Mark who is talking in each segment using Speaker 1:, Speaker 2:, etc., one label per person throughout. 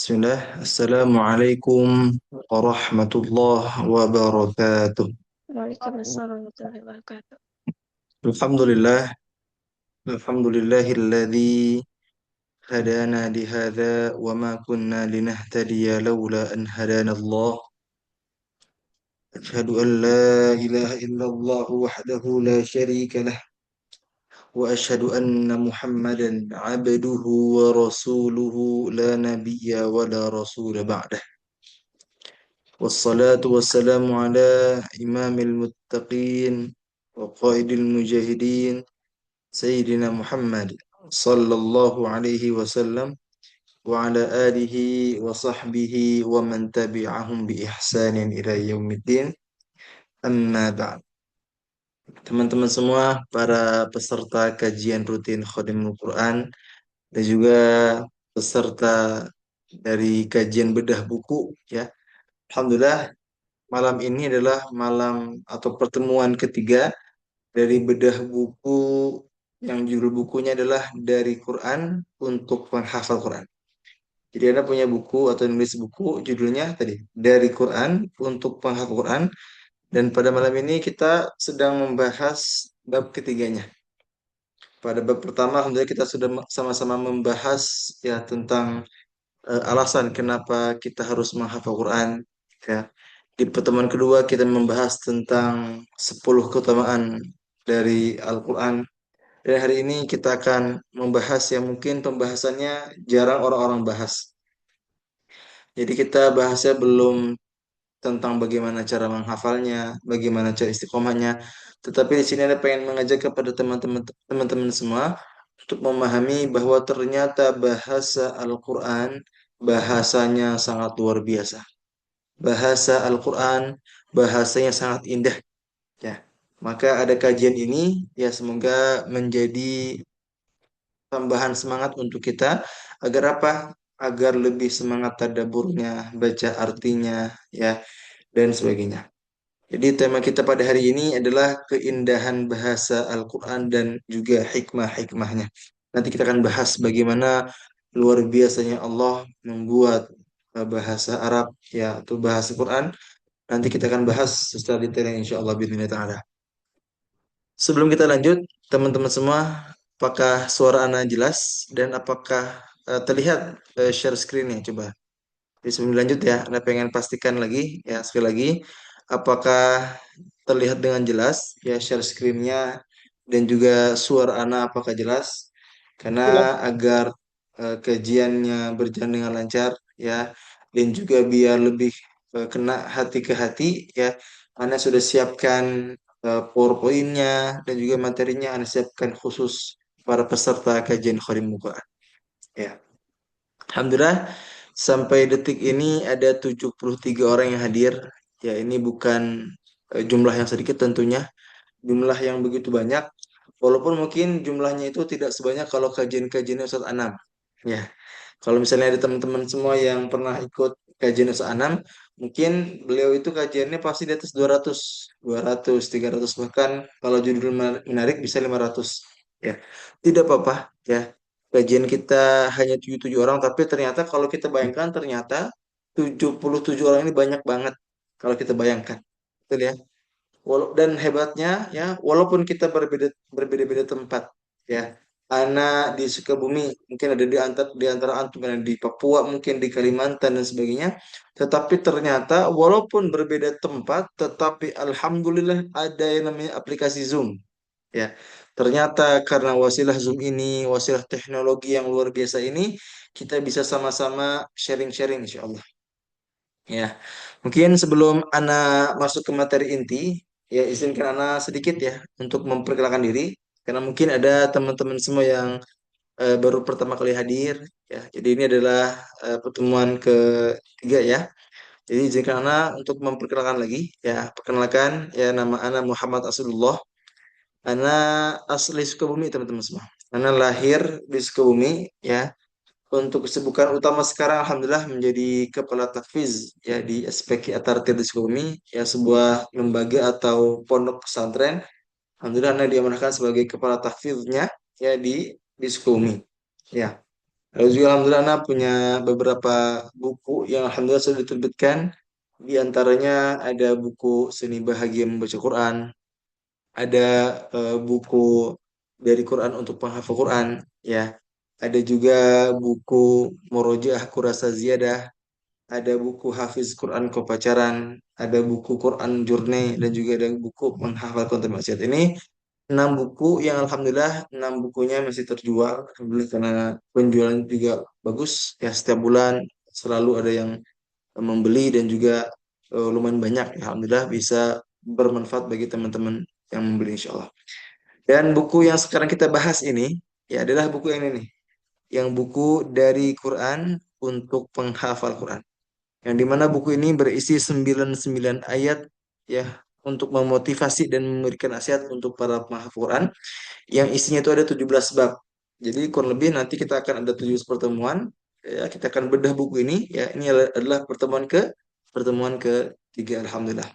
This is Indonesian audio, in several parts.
Speaker 1: Bismillah, Assalamualaikum warahmatullahi wabarakatuh.
Speaker 2: Waalaikumsalam warahmatullahi wabarakatuh.
Speaker 1: Alhamdulillah, alhamdulillahilladzi hadana lihada wa ma kunna linahtadiya laula an hadana Allah. Ashhadu an la ilaha illallah wahdahu la syarika lah wa ashhadu anna Muhammadan abduhu wa rasuluhu la nabiyya wa la rasula ba'dah. والصلاة والسلام على إمام المتقين وقائد المجاهدين سيدنا محمد صلى الله عليه وسلم وعلى آله وصحبه ومن تبعهم بإحسان إلى يوم الدين. أما بعد. Teman-teman semua, para peserta kajian rutin Khadimul Quran dan juga peserta dari kajian bedah buku, ya. Alhamdulillah, malam ini adalah malam atau pertemuan ketiga dari bedah buku yang judul bukunya adalah Dari Quran untuk Penghafal Quran. Jadi Anda punya buku atau nulis buku judulnya tadi Dari Quran untuk Penghafal Quran, dan pada malam ini kita sedang membahas bab ketiganya. Pada bab pertama alhamdulillah kita sudah sama-sama membahas ya tentang alasan kenapa kita harus menghafal Quran, ya. Di pertemuan kedua kita membahas tentang 10 keutamaan dari Al-Quran. Dan hari ini kita akan membahas yang mungkin pembahasannya jarang orang-orang bahas. Jadi kita bahasnya belum tentang bagaimana cara menghafalnya, bagaimana cara istiqomahnya. Tetapi di sini ada pengen mengajak kepada teman-teman semua untuk memahami bahwa ternyata bahasa Al-Quran bahasanya sangat luar biasa. Bahasa Al-Quran bahasanya sangat indah, ya. Maka ada kajian ini ya semoga menjadi tambahan semangat untuk kita agar apa? Agar lebih semangat tadabburnya, baca artinya, ya, dan sebagainya. Jadi tema kita pada hari ini adalah keindahan bahasa Al-Quran dan juga hikmah-hikmahnya. Nanti kita akan bahas bagaimana luar biasanya Allah membuat bahasa Arab, ya, atau bahasa Quran. Nanti kita akan bahas secara detail insya Allah bismillah ta'ala. Sebelum kita lanjut, teman-teman semua, apakah suara Anda jelas dan apakah terlihat share screen-nya? Coba. Jadi sebelum lanjut ya, Anda pengen pastikan lagi ya sekali lagi apakah terlihat dengan jelas ya share screen-nya dan juga suara Anda apakah jelas?
Speaker 2: Jelas.
Speaker 1: Karena agar kajiannya berjalan dengan lancar, ya, dan juga biar lebih kena hati ke hati, ya, Anda sudah siapkan PowerPoint-nya dan juga materinya Anda siapkan khusus para peserta kajian Khadim Muka. Ya. Alhamdulillah sampai detik ini ada 73 orang yang hadir. Ya, ini bukan jumlah yang sedikit tentunya, jumlah yang begitu banyak. Walaupun mungkin jumlahnya itu tidak sebanyak kalau kajian-kajian Ustadz Anam. Ya, kalau misalnya ada teman-teman semua yang pernah ikut kajian Ustadz Anam, mungkin beliau itu kajiannya pasti di atas 200, 300, bahkan kalau judul menarik bisa 500. Ya, tidak apa-apa, ya. Kajian kita hanya 77 orang, tapi ternyata kalau kita bayangkan ternyata 77 orang ini banyak banget kalau kita bayangkan. Betul ya? Dan hebatnya ya, walaupun kita berbeda-beda tempat, ya. Anak di Sukabumi, mungkin ada di antara antum yang ada di Papua, mungkin di Kalimantan dan sebagainya. Tetapi ternyata walaupun berbeda tempat, tetapi alhamdulillah ada yang namanya aplikasi Zoom, ya. Ternyata karena wasilah Zoom ini, wasilah teknologi yang luar biasa ini, kita bisa sama-sama sharing-sharing insya Allah. Ya, mungkin sebelum Ana masuk ke materi inti, ya izinkan Ana sedikit ya untuk memperkenalkan diri, karena mungkin ada teman-teman semua yang baru pertama kali hadir, ya. Jadi ini adalah pertemuan ketiga ya. Jadi izinkan Ana untuk memperkenalkan lagi, ya. Perkenalkan, ya, nama Ana Muhammad Asadullah. Ana asli Sukabumi teman-teman semua. Ana lahir di Sukabumi, ya. Untuk kesibukan utama sekarang alhamdulillah menjadi kepala tahfiz ya di SPK At-Tartil di Sukabumi, ya, sebuah lembaga atau pondok pesantren. Alhamdulillah Anda diamanahkan sebagai kepala tahfiznya ya di Sukabumi. Ya. Lalu juga alhamdulillah Ana punya beberapa buku yang alhamdulillah sudah diterbitkan. Di antaranya ada buku Seni Bahagia Membaca Quran, ada buku dari Quran untuk penghafal Quran, ya. Ada juga buku Murojaah Kurasa Ziyadah, ada buku Hafiz Quran Kopacaran, ada buku Quran Journey, dan juga ada buku Menghafal Konten Maksiat. Ini 6 buku yang alhamdulillah 6 bukunya masih terjual. Alhamdulillah karena penjualan juga bagus ya, setiap bulan selalu ada yang membeli dan juga lumayan banyak. Alhamdulillah bisa bermanfaat bagi teman-teman yang membeli insya Allah. Dan buku yang sekarang kita bahas ini ya adalah buku yang ini nih, yang buku dari Quran untuk penghafal Quran. Yang dimana buku ini berisi 99 ayat ya untuk memotivasi dan memberikan nasihat untuk para penghafal Quran, yang isinya itu ada 17 bab. Jadi kurang lebih nanti kita akan ada 17 pertemuan. Ya, kita akan bedah buku ini. Ya, ini adalah pertemuan ketiga. Alhamdulillah.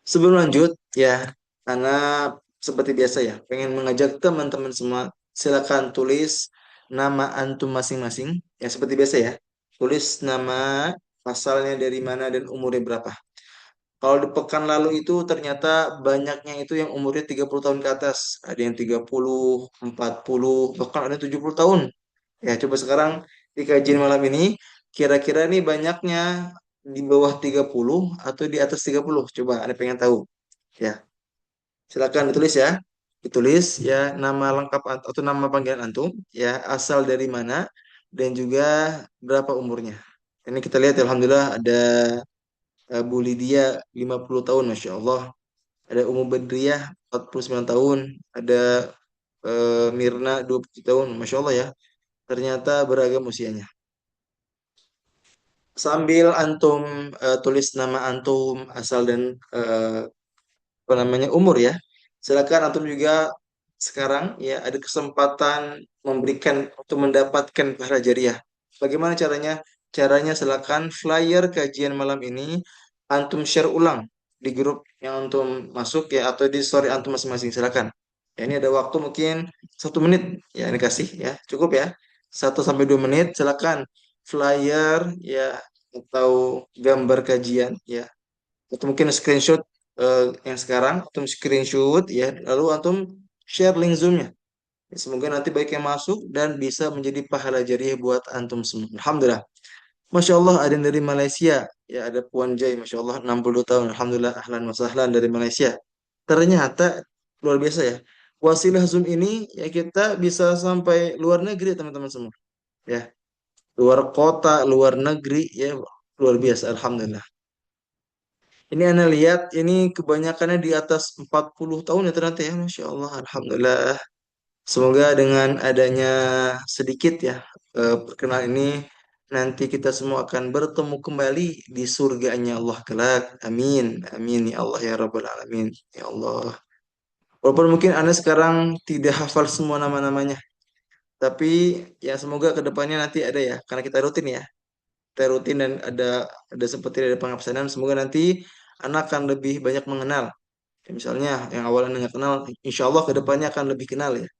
Speaker 1: Sebelum lanjut, ya, karena seperti biasa ya, pengen mengajak teman-teman semua, silakan tulis nama antum masing-masing. Ya, seperti biasa ya, tulis nama, pasalnya dari mana dan umurnya berapa. Kalau di pekan lalu itu ternyata banyaknya itu yang umurnya 30 tahun ke atas. Ada yang 30, 40, bahkan ada 70 tahun. Ya, coba sekarang di kajian malam ini, kira-kira nih banyaknya di bawah 30 atau di atas 30. Coba, Anda pengen tahu. Ya, silakan ditulis ya. Ditulis ya nama lengkap atau nama panggilan antum, ya asal dari mana, dan juga berapa umurnya. Ini kita lihat, alhamdulillah ada Bu Lydia 50 tahun, Masya Allah. Ada Umu Badriyah 49 tahun. Ada Mirna 20 tahun, Masya Allah ya. Ternyata beragam usianya. Sambil antum tulis nama antum, asal dan apa namanya umur ya. Silakan antum juga sekarang ya ada kesempatan memberikan atau mendapatkan pahala jariah. Bagaimana caranya? Caranya silakan flyer kajian malam ini antum share ulang di grup yang antum masuk ya, atau di story antum masing-masing. Silakan. Ya, ini ada waktu mungkin 1 menit ya, ini kasih ya, cukup ya, 1 sampai 2 menit. Silakan flyer ya atau gambar kajian ya, atau mungkin screenshot yang sekarang antum screenshot ya, lalu antum share link Zoom-nya. Ya, semoga nanti baik yang masuk dan bisa menjadi pahala jariah buat antum semua. Alhamdulillah. Masya Allah ada yang dari Malaysia. Ya ada Puan Jai. Masya Allah 62 tahun. Alhamdulillah ahlan wa sahlan dari Malaysia. Ternyata luar biasa ya. Wasilah Zoom ini ya kita bisa sampai luar negeri teman-teman semua. Ya luar kota, luar negeri ya, luar biasa. Alhamdulillah. Ini Anda lihat, ini kebanyakannya di atas 40 tahun ya ternyata ya. Masya Allah, Alhamdulillah. Semoga dengan adanya sedikit ya perkenalan ini, nanti kita semua akan bertemu kembali di surganya Allah kelak. Amin. Amin ya Allah ya Rabbal Alamin. Ya Allah. Walaupun mungkin Anda sekarang tidak hafal semua nama-namanya, tapi ya semoga kedepannya nanti ada ya, karena kita rutin ya. Kita rutin dan ada seperti ada pengabsanan. Semoga nanti Anda akan lebih banyak mengenal. Ya, misalnya yang awalnya nggak kenal, insya Allah kedepannya akan lebih kenal ya.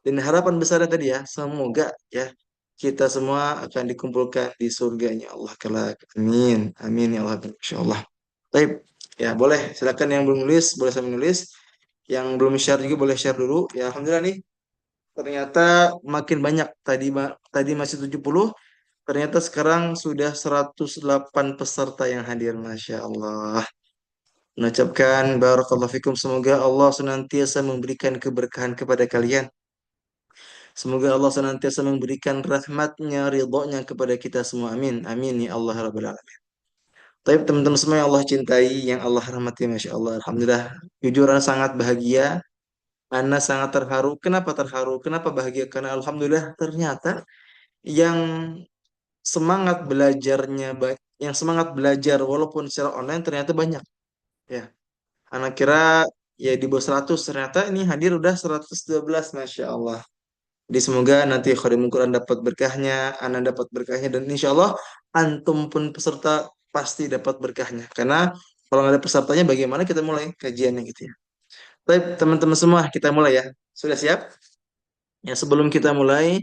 Speaker 1: Dan harapan besarnya tadi ya, semoga ya kita semua akan dikumpulkan di surganya Allah kelak. Amin. Amin ya Allah. Insya Allah. Baik. Ya boleh. Silakan yang belum nulis, boleh sambil nulis. Yang belum share juga boleh share dulu. Ya Alhamdulillah nih. Ternyata makin banyak. Tadi masih 70. Ternyata sekarang sudah 108 peserta yang hadir. Masya Allah. Mengucapkan barakallahu fikum. Semoga Allah senantiasa memberikan keberkahan kepada kalian. Semoga Allah senantiasa memberikan rahmatnya, ridhonya kepada kita semua. Amin. Amin ya Allah Rabbal Alamin. Tapi teman-teman semua yang Allah cintai, yang Allah rahmati, Masya Allah. Alhamdulillah. Jujur Ana sangat bahagia. Ana sangat terharu. Kenapa terharu? Kenapa bahagia? Karena Alhamdulillah ternyata yang semangat belajarnya, yang semangat belajar walaupun secara online ternyata banyak. Ya, Ana kira ya di bawah 100, ternyata ini hadir udah 112, Masya Allah. Jadi semoga nanti Khadimul Quran dapat berkahnya, Ana dapat berkahnya, dan insya Allah antum pun peserta pasti dapat berkahnya. Karena kalau nggak ada pesertanya, bagaimana kita mulai kajiannya gitu ya. Baik, teman-teman semua, kita mulai ya. Sudah siap? Ya, sebelum kita mulai,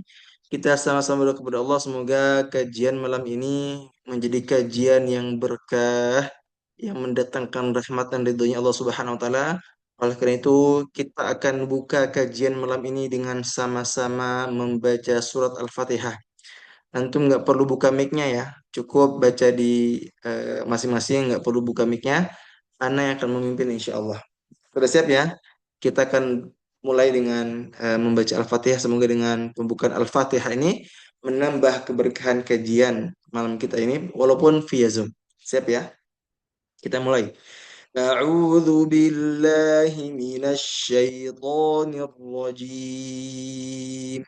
Speaker 1: Kita sama-sama berdoa kepada Allah semoga kajian malam ini menjadi kajian yang berkah, yang mendatangkan rahmat dan ridhonya Allah Subhanahu wa taala. Oleh karena itu, kita akan buka kajian malam ini dengan sama-sama membaca surat Al-Fatihah. Antum nggak perlu buka mic-nya ya, cukup baca di masing-masing, nggak perlu buka mic-nya. Ana yang akan memimpin insya Allah. Sudah siap ya? Kita akan mulai dengan membaca Al-Fatihah. Semoga dengan pembukaan Al-Fatihah ini menambah keberkahan kajian malam kita ini, walaupun via Zoom. Siap ya? Kita mulai. A'udzu billahi minasy syaithanir rajim.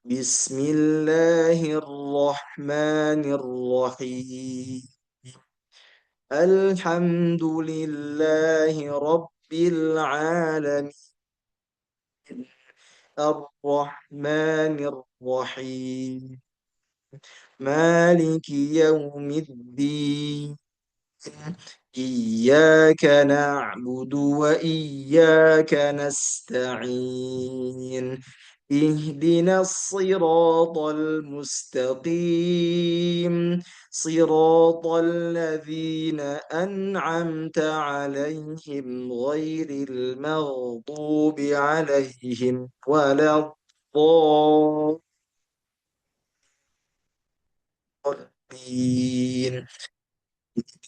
Speaker 1: Bismillahirrahmanirrahim. Alhamdulillahi rabbil alamin. الرحمن الرحيم مالك يوم الدين إياك نعبد وإياك نستعين اهدنا الصراط المستقيم صراط الذين أنعمت عليهم غير المغضوب عليهم ولا الضالين.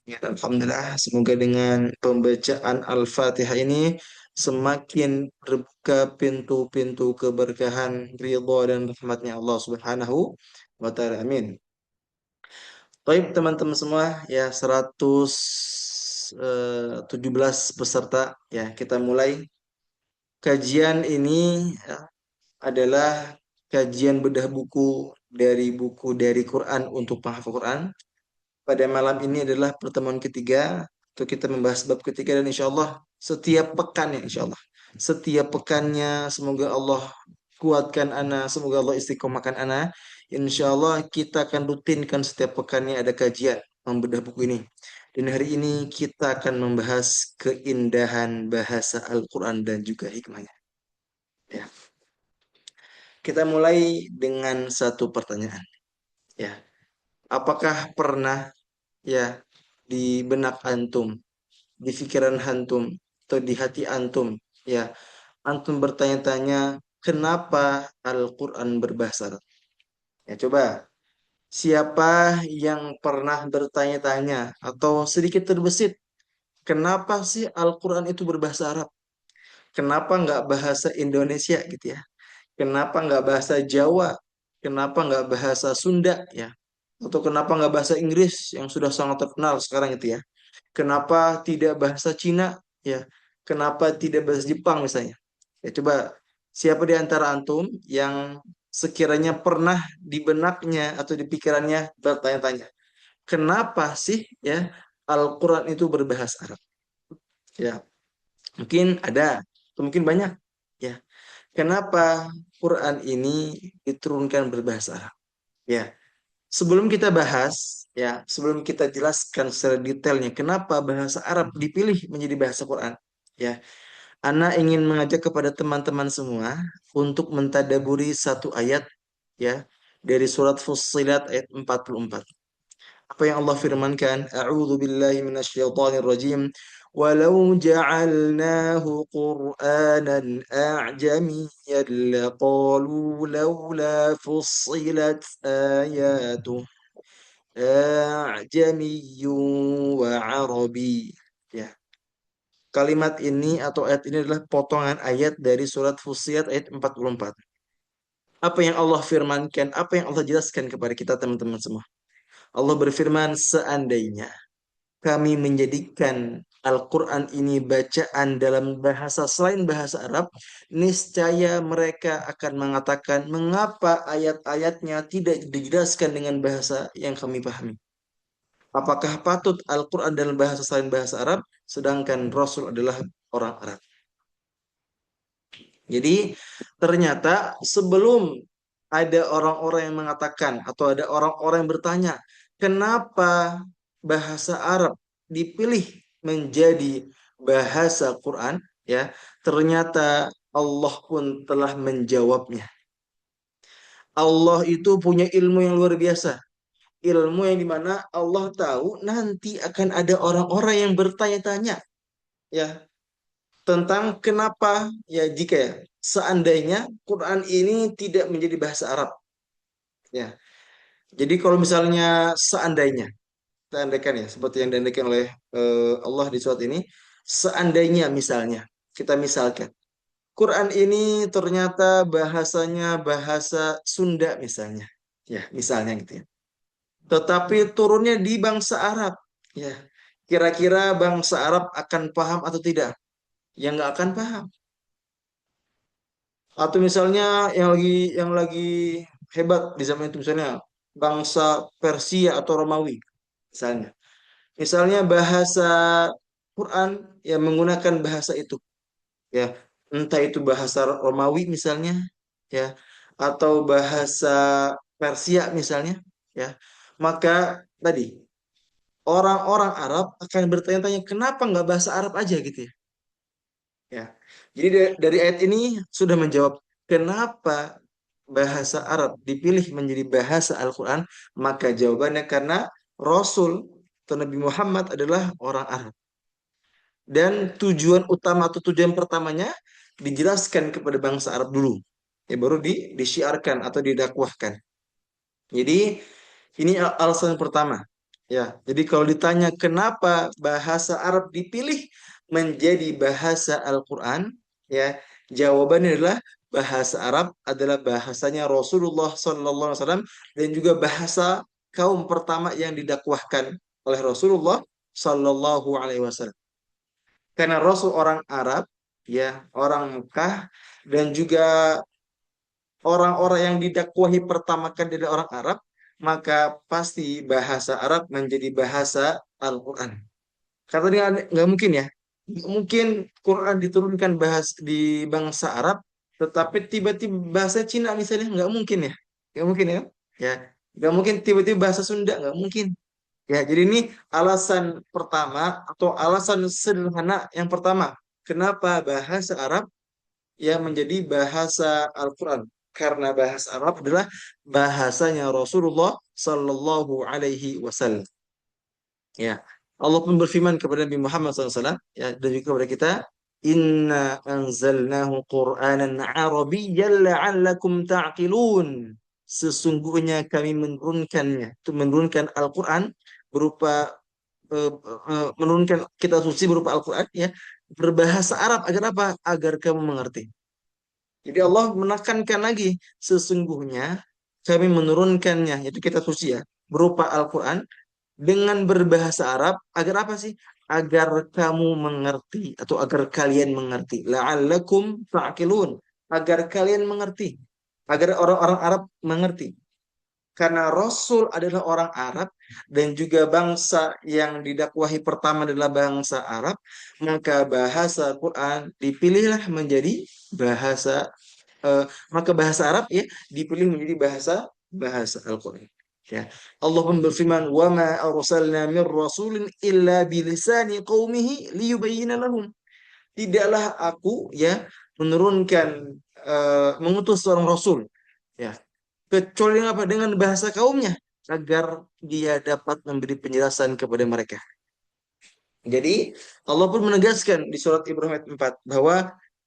Speaker 1: Ya, Alhamdulillah, semoga dengan pembacaan Al-Fatihah ini semakin terbuka pintu-pintu keberkahan, ridha dan rahmatnya Allah Subhanahu wa taala. Amin. Baik, teman-teman semua, ya 117 peserta, ya kita mulai. Kajian ini adalah kajian bedah buku dari Quran untuk penghafal Quran. Pada malam ini adalah pertemuan ketiga untuk kita membahas bab ketiga, dan insya Allah setiap pekannya, insya Allah setiap pekannya, semoga Allah kuatkan ana, semoga Allah istiqomahkan ana. Insya Allah kita akan rutinkan setiap pekannya ada kajian membedah buku ini. Dan hari ini kita akan membahas keindahan bahasa Al-Quran dan juga hikmahnya. Ya. Kita mulai dengan satu pertanyaan. Ya, apakah pernah ya di benak antum, di pikiran antum, atau di hati antum, ya, antum bertanya-tanya kenapa Al-Quran berbahasa Arab? Ya, coba siapa yang pernah bertanya-tanya atau sedikit terbesit, kenapa sih Al-Quran itu berbahasa Arab? Kenapa nggak bahasa Indonesia gitu ya? Kenapa nggak bahasa Jawa? Kenapa nggak bahasa Sunda ya? Atau kenapa nggak bahasa Inggris yang sudah sangat terkenal sekarang itu ya? Kenapa tidak bahasa Cina? Ya, kenapa tidak bahasa Jepang misalnya? Ya, coba siapa di antara antum yang sekiranya pernah di benaknya atau di pikirannya bertanya-tanya, kenapa sih ya Al-Quran itu berbahasa Arab? Ya, mungkin ada, atau mungkin banyak. Ya, kenapa Quran ini diturunkan berbahasa Arab? Ya, sebelum kita bahas, ya, sebelum kita jelaskan secara detailnya kenapa bahasa Arab dipilih menjadi bahasa Quran, ya, Ana ingin mengajak kepada teman-teman semua untuk mentadaburi satu ayat, ya, dari surat Fussilat ayat 44. Apa yang Allah firmankan? A'udzu billahi minasyaitonir rajim. Walau ja'alnahu Qur'anan a'jamiyyan laqalu laula fussilat ayatuh a'jamiyyun wa arabi. Ya. Kalimat ini atau ayat ini adalah potongan ayat dari surat Fussilat ayat 44. Apa yang Allah firmankan, apa yang Allah jelaskan kepada kita teman-teman semua. Allah berfirman, seandainya kami menjadikan Al-Quran ini bacaan dalam bahasa selain bahasa Arab, niscaya mereka akan mengatakan mengapa ayat-ayatnya tidak dijelaskan dengan bahasa yang kami pahami. Apakah patut Al-Quran dalam bahasa selain bahasa Arab, sedangkan Rasul adalah orang Arab? Jadi ternyata sebelum ada orang-orang yang mengatakan atau ada orang-orang yang bertanya, kenapa bahasa Arab dipilih menjadi bahasa Quran, ya, ternyata Allah pun telah menjawabnya. Allah itu punya ilmu yang luar biasa. Ilmu yang dimana Allah tahu nanti akan ada orang-orang yang bertanya-tanya ya tentang kenapa ya jika ya seandainya Quran ini tidak menjadi bahasa Arab ya. Jadi kalau misalnya seandainya kita andaikan ya seperti yang diandaikan oleh Allah di surat ini, seandainya misalnya kita misalkan Quran ini ternyata bahasanya bahasa Sunda misalnya. Ya, misalnya gitu ya. Tetapi turunnya di bangsa Arab. Ya, kira-kira bangsa Arab akan paham atau tidak? Ya nggak akan paham. Atau misalnya yang lagi hebat di zaman itu misalnya bangsa Persia atau Romawi misalnya. Misalnya bahasa Quran yang menggunakan bahasa itu ya, entah itu bahasa Romawi misalnya ya atau bahasa Persia misalnya ya. Maka tadi orang-orang Arab akan bertanya-tanya kenapa nggak bahasa Arab aja gitu ya. Ya. Jadi dari ayat ini sudah menjawab kenapa bahasa Arab dipilih menjadi bahasa Al-Quran, maka jawabannya karena Rasul atau Nabi Muhammad adalah orang Arab. Dan tujuan utama atau tujuan pertamanya dijelaskan kepada bangsa Arab dulu. Ya, baru disiarkan atau didakwahkan. Jadi ini alasan pertama. Ya, jadi kalau ditanya kenapa bahasa Arab dipilih menjadi bahasa Al-Quran, ya, jawabannya adalah bahasa Arab adalah bahasanya Rasulullah SAW dan juga bahasa kaum pertama yang didakwahkan oleh Rasulullah SAW. Karena Rasul orang Arab, ya, orang Mekah dan juga orang-orang yang didakwahi pertama kali dari orang Arab, maka pasti bahasa Arab menjadi bahasa Al-Quran. Karena dia nggak mungkin ya, nggak mungkin Quran diturunkan bahas di bangsa Arab, tetapi tiba-tiba bahasa Cina misalnya nggak mungkin ya, nggak mungkin ya, ya nggak mungkin tiba-tiba bahasa Sunda nggak mungkin. Ya, jadi ini alasan pertama atau alasan sederhana yang pertama, kenapa bahasa Arab yang menjadi bahasa Al-Quran. Karena bahasa Arab adalah bahasanya Rasulullah Sallallahu Alaihi Wasallam. Ya, Allah pun berfirman kepada Nabi Muhammad SAW ya, dan juga kepada kita, Inna anzalnahu Qur'anan Arabiyyan la'allakum ta'qilun. Sesungguhnya kami menurunkannya, itu menurunkan Al-Quran berupa menurunkan kitab suci berupa Al-Quran ya berbahasa Arab agar apa? Agar kamu mengerti. Jadi Allah menekankan lagi, sesungguhnya kami menurunkannya, yaitu kitab suci ya, berupa Al-Quran, dengan berbahasa Arab, agar apa sih? Agar kamu mengerti, atau agar kalian mengerti. La'allakum ta'qilun. Agar kalian mengerti. Agar orang-orang Arab mengerti. Karena Rasul adalah orang Arab dan juga bangsa yang didakwahi pertama adalah bangsa Arab, maka bahasa Quran dipilihlah menjadi bahasa eh, maka bahasa Arab ya dipilih menjadi bahasa bahasa Al-Quran. Ya. Allah pun berfirman, "Wa ma arsalna mir rasulin illa bilisani qaumihi liyubayyana lahum." Tidaklah aku ya menurunkan mengutus seorang rasul ya kecuali dengan apa? Dengan bahasa kaumnya agar dia dapat memberi penjelasan kepada mereka. Jadi Allah pun menegaskan di surat Ibrahim ayat 4 bahwa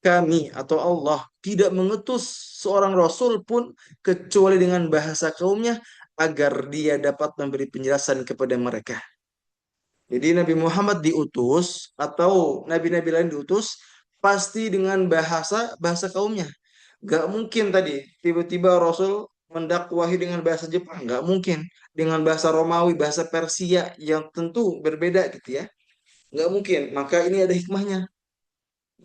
Speaker 1: kami atau Allah tidak mengutus seorang rasul pun kecuali dengan bahasa kaumnya agar dia dapat memberi penjelasan kepada mereka. Jadi Nabi Muhammad diutus atau nabi-nabi lain diutus pasti dengan bahasa bahasa kaumnya. Gak mungkin tadi tiba-tiba Rasul mendakwahi dengan bahasa Jepang, gak mungkin dengan bahasa Romawi, bahasa Persia yang tentu berbeda gitu ya. Gak mungkin. Maka ini ada hikmahnya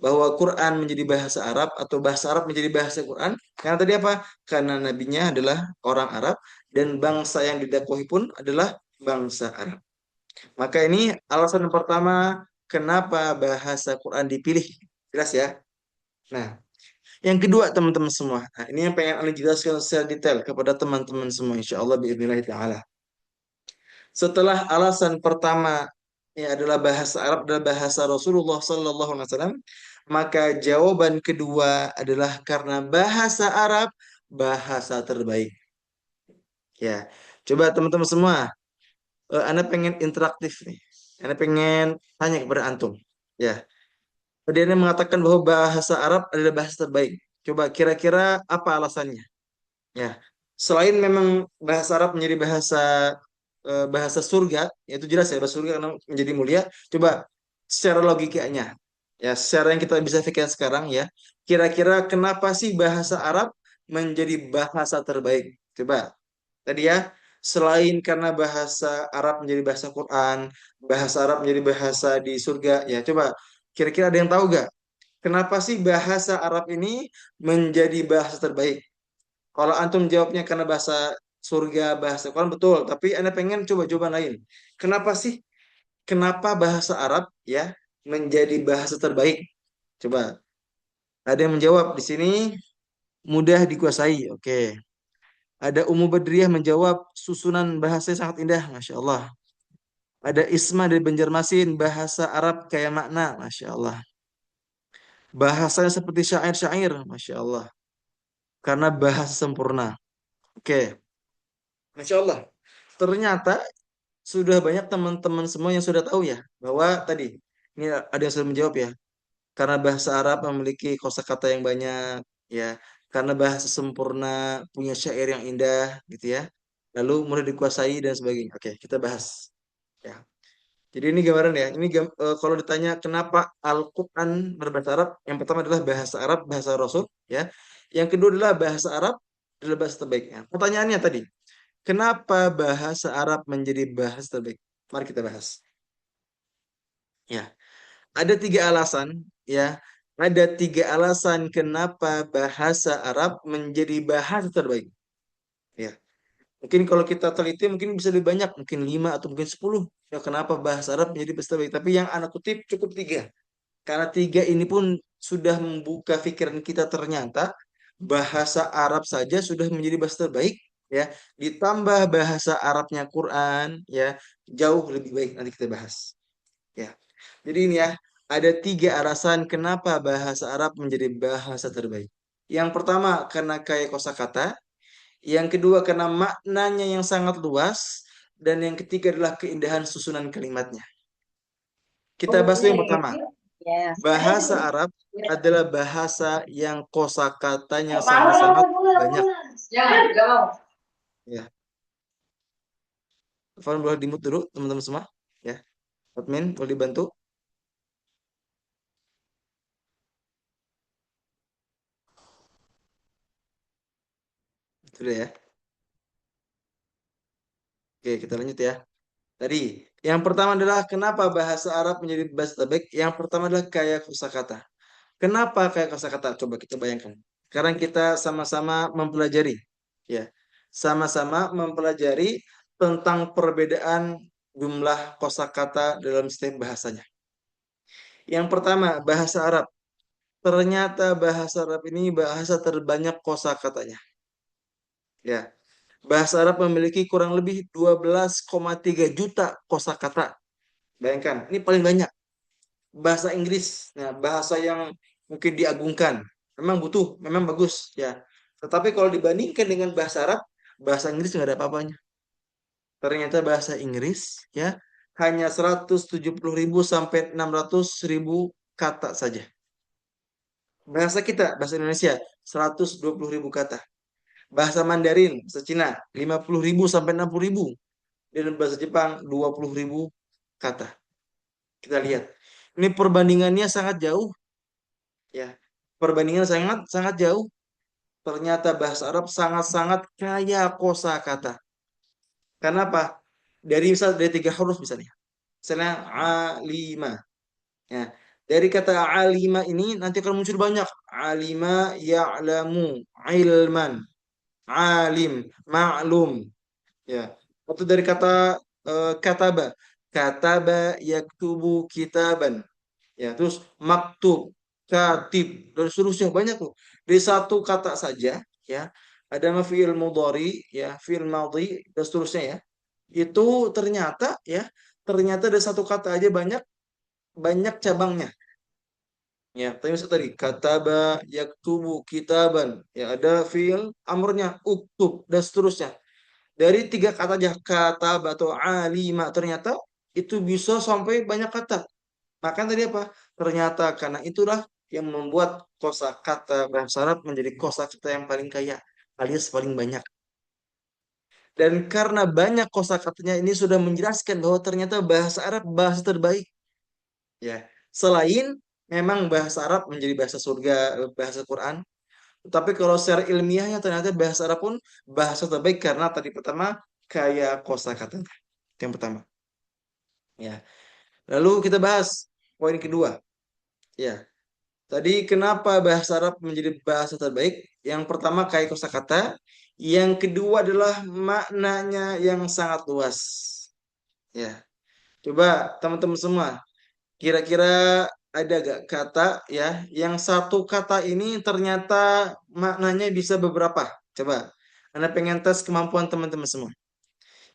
Speaker 1: bahwa Quran menjadi bahasa Arab atau bahasa Arab menjadi bahasa Quran. Karena tadi apa? Karena nabinya adalah orang Arab dan bangsa yang didakwahi pun adalah bangsa Arab. Maka ini alasan pertama kenapa bahasa Quran dipilih. Jelas ya? Nah, yang kedua teman-teman semua. Nah, ini yang pengen Ali jelaskan secara detail kepada teman-teman semua. Insya Allah biidznillah ta'ala. Setelah alasan pertama ya adalah bahasa Arab adalah bahasa Rasulullah Sallallahu Alaihi Wasallam, maka jawaban kedua adalah karena bahasa Arab bahasa terbaik. Ya, coba teman-teman semua, Anda pengen interaktif nih. Anda pengen tanya kepada antum. Ya, dia mengatakan bahwa bahasa Arab adalah bahasa terbaik. Coba kira-kira apa alasannya? Ya, selain memang bahasa Arab menjadi bahasa surga, yaitu jelas ya bahasa surga karena menjadi mulia. Coba secara logikanya, ya secara yang kita bisa pikirkan sekarang ya, kira-kira kenapa sih bahasa Arab menjadi bahasa terbaik? Coba tadi ya, selain karena bahasa Arab menjadi bahasa Quran, bahasa Arab menjadi bahasa di surga, ya coba kira-kira ada yang tahu gak? Kenapa sih bahasa Arab ini menjadi bahasa terbaik? Kalau antum jawabnya karena bahasa surga, bahasa Quran betul, tapi Anda pengen coba jawaban lain. Kenapa sih? Kenapa bahasa Arab ya menjadi bahasa terbaik? Coba ada yang menjawab di sini mudah dikuasai. Oke. Ada Umu Badriyah menjawab susunan bahasa sangat indah, Masya Allah. Ada Isma dari Banjarmasin, bahasa Arab kayak makna, Masya Allah. Bahasanya seperti syair-syair, Masya Allah. Karena bahasa sempurna. Oke, Masya Allah. Ternyata sudah banyak teman-teman semua yang sudah tahu ya bahwa tadi ini ada yang sudah menjawab ya karena bahasa Arab memiliki kosakata yang banyak ya karena bahasa sempurna punya syair yang indah gitu ya lalu mudah dikuasai dan sebagainya. Oke, kita bahas ya. Jadi ini gambaran ya. Ini kalau ditanya kenapa Al-Quran berbahasa Arab, yang pertama adalah bahasa Arab, bahasa Rasul ya. Yang kedua adalah bahasa Arab adalah bahasa terbaiknya. Pertanyaannya tadi, kenapa bahasa Arab menjadi bahasa terbaik? Mari kita bahas. Ya, ada tiga alasan ya. Ada tiga alasan kenapa bahasa Arab menjadi bahasa terbaik. Ya, mungkin kalau kita teliti mungkin bisa lebih banyak, mungkin lima atau mungkin 10. Ya, kenapa bahasa Arab menjadi bahasa terbaik? Tapi yang anak kutip cukup tiga. Karena tiga ini pun sudah membuka pikiran kita ternyata bahasa Arab saja sudah menjadi bahasa terbaik. Ya, ditambah bahasa Arabnya Quran, ya jauh lebih baik. Nanti kita bahas. Ya. Jadi ini ya, ada tiga alasan kenapa bahasa Arab menjadi bahasa terbaik. Yang pertama karena kaya kosakata, yang kedua karena maknanya yang sangat luas, dan yang ketiga adalah keindahan susunan kalimatnya. Kita bahas dulu yang pertama. Bahasa Arab adalah bahasa yang kosakatanya sangat-sangat banyak. Ya, Faham boleh dimut dulu teman-teman semua. Ya, admin boleh dibantu. Sudah ya. Oke, kita lanjut ya. Tadi, yang pertama adalah kenapa bahasa Arab menjadi bahasa terbaik? Yang pertama adalah kaya kosakata. Kenapa kaya kosakata? Coba kita bayangkan. Sekarang kita sama-sama mempelajari, ya, sama-sama mempelajari tentang perbedaan jumlah kosakata dalam setiap bahasanya. Yang pertama, bahasa Arab. Ternyata bahasa Arab ini bahasa terbanyak kosakatanya. Ya, bahasa Arab memiliki kurang lebih 12,3 juta kosakata. Bayangkan, ini paling banyak. Bahasa Inggris, nah, bahasa yang mungkin diagungkan, memang butuh, memang bagus ya. Tetapi kalau dibandingkan dengan bahasa Arab, bahasa Inggris nggak ada apa-apanya. Ternyata bahasa Inggris ya hanya 170.000 sampai 600.000 kata saja. Bahasa kita, bahasa Indonesia, 120.000 kata. Bahasa Mandarin, bahasa Cina, 50.000 sampai 60.000. Dan bahasa Jepang, 20.000 kata. Kita lihat. Ini perbandingannya sangat jauh ya. Perbandingan sangat sangat jauh. Ternyata bahasa Arab sangat-sangat kaya kosakata. Kenapa? Dari tiga huruf misalnya. Misalnya alima. Ya. Dari kata alima ini nanti akan muncul banyak. Alima ya'lamu ilman. Alim, ma'lum. Ya. Atau dari kata kataba. Kataba yaktubu kitaban. Ya, terus maktub, katib, dan seterusnya banyak loh. Dari satu kata saja, ya, ada fi'il mudhari, ya, fi'il madhi, dan seterusnya ya. Itu ternyata, ya, ternyata ada satu kata aja banyak banyak cabangnya. Ya, tadi misal tadi kataba yaktubu kitaban, ya ada fi'il amrnya uktub dan seterusnya. Dari 3 kata aja, kata atau alima, ternyata itu bisa sampai banyak kata. Maka tadi apa? Ternyata karena itulah yang membuat kosakata bahasa Arab menjadi kosakata yang paling kaya, alias paling banyak. Dan karena banyak kosakatanya ini sudah menjelaskan bahwa ternyata bahasa Arab bahasa terbaik. Ya, selain memang bahasa Arab menjadi bahasa surga, bahasa Quran, tapi kalau secara ilmiahnya ternyata bahasa Arab pun bahasa terbaik karena tadi pertama kaya kosakatanya. Itu yang pertama. Ya. Lalu kita bahas poin kedua. Ya. Tadi kenapa bahasa Arab menjadi bahasa terbaik? Yang pertama kaya kosakata, yang kedua adalah maknanya yang sangat luas. Ya. Coba teman-teman semua, kira-kira ada gak kata ya yang satu kata ini ternyata maknanya bisa beberapa? Coba. Anda pengen tes kemampuan teman-teman semua.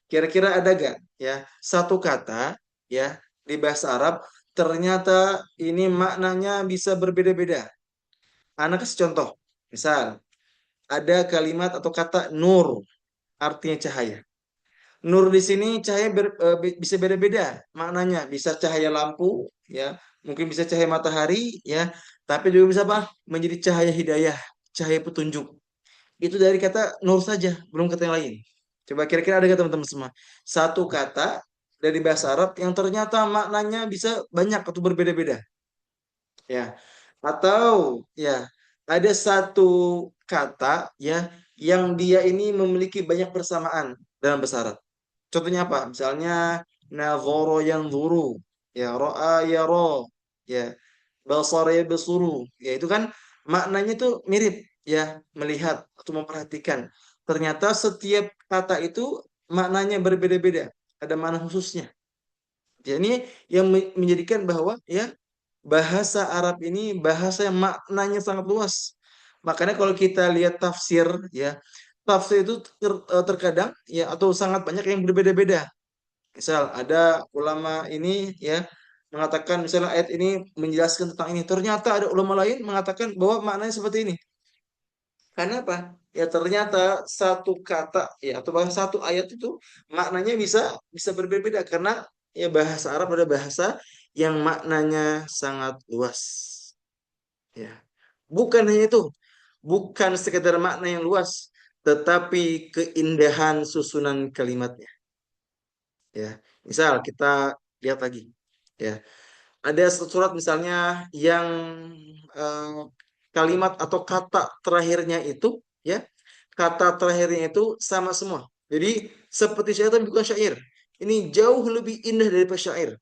Speaker 1: Kira-kira ada gak ya satu kata ya di bahasa Arab ternyata ini maknanya bisa berbeda-beda. Anak kasih contoh. Misal, ada kalimat atau kata nur, artinya cahaya. Nur di sini cahaya bisa beda-beda maknanya. Bisa cahaya lampu, ya, mungkin bisa cahaya matahari, ya, tapi juga bisa apa? Menjadi cahaya hidayah, cahaya petunjuk. Itu dari kata nur saja, belum kata yang lain. Coba kira-kira ada nggak teman-teman semua? Satu kata dari bahasa Arab yang ternyata maknanya bisa banyak atau berbeda-beda. Ya, atau ya ada satu kata ya yang dia ini memiliki banyak persamaan dalam bahasa Arab. Contohnya apa? Misalnya nazara yang zuru, ya ro'a ya ro, ya basara ya basuru, ya itu kan maknanya tuh mirip, ya melihat atau memperhatikan. Ternyata setiap kata itu maknanya berbeda-beda, ada makna khususnya. Ya, ini yang menjadikan bahwa ya bahasa Arab ini bahasa yang maknanya sangat luas. Makanya kalau kita lihat tafsir ya, tafsir itu terkadang ya atau sangat banyak yang berbeda-beda. Misal ada ulama ini ya mengatakan misalnya ayat ini menjelaskan tentang ini. Ternyata ada ulama lain mengatakan bahwa maknanya seperti ini. Karena apa? Ya ternyata satu kata ya atau bahkan satu ayat itu maknanya bisa bisa berbeda karena ya bahasa Arab ada bahasa yang maknanya sangat luas. Ya. Bukan hanya itu, bukan sekedar makna yang luas, tetapi keindahan susunan kalimatnya. Ya, misal kita lihat lagi. Ya, ada surat misalnya yang eh, kalimat atau kata terakhirnya itu, ya, kata terakhirnya itu sama semua. Jadi seperti syair tapi bukan syair. Ini jauh lebih indah daripada syair.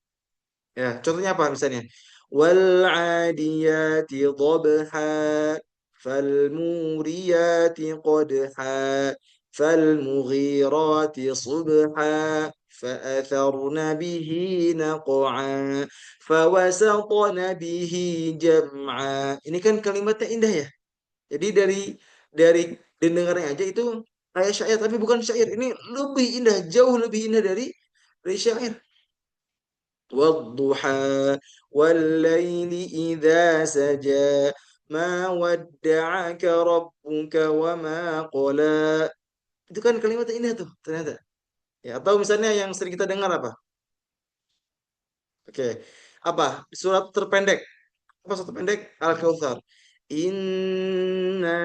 Speaker 1: Ya, contohnya apa misalnya? Wal adiyati dhabha fal muriyati qadha fal mughirati subha فأثرن به نقعا فوسطن به جمعا. Ini kan kalimatnya indah ya. Jadi dari dendengarnya aja itu kayak syair tapi bukan syair. Ini lebih indah, jauh lebih indah dari syair. والضحى والليل إذا سجى ما ودعك ربك وما قلى. Itu kan kalimat indah tuh ternyata. Ya, atau misalnya yang sering kita dengar apa? Oke. Apa? Surat terpendek. Apa surat terpendek? Al-Kautsar. Inna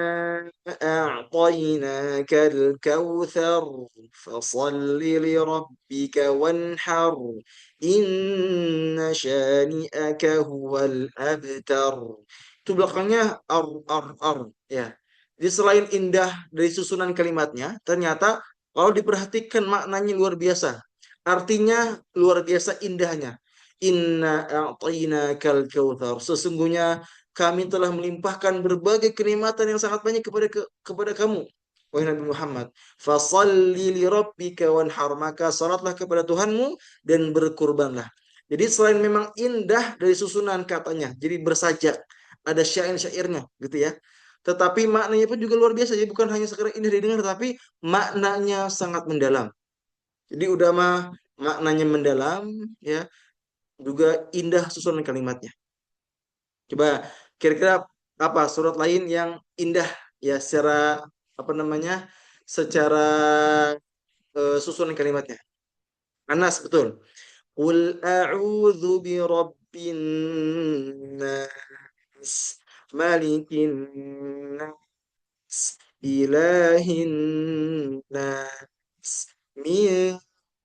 Speaker 1: a'tainakal kautsar fasalli li rabbika wanhar inna syani'aka huwal abtar. Itu belakangnya ar ya. Jadi selain indah dari susunan kalimatnya, ternyata kalau diperhatikan maknanya luar biasa. Artinya luar biasa indahnya. Inna a'tainakal kautsar. Sesungguhnya kami telah melimpahkan berbagai kenikmatan yang sangat banyak kepada kamu. Wahai Nabi Muhammad, fasalli li rabbika wanhar, maka salatlah kepada Tuhanmu dan berkurbanlah. Jadi selain memang indah dari susunan katanya, jadi bersajak, ada syair-syairnya gitu ya. Tetapi maknanya pun juga luar biasa. Jadi bukan hanya sekedar indah didengar, tapi maknanya sangat mendalam. Jadi udah mah maknanya mendalam, ya juga indah susunan kalimatnya. Coba kira-kira apa surat lain yang indah ya secara apa namanya secara susunan kalimatnya. Anas, betul. Qul a'udzu birabbin nas, malikin nas, ilahin nas, min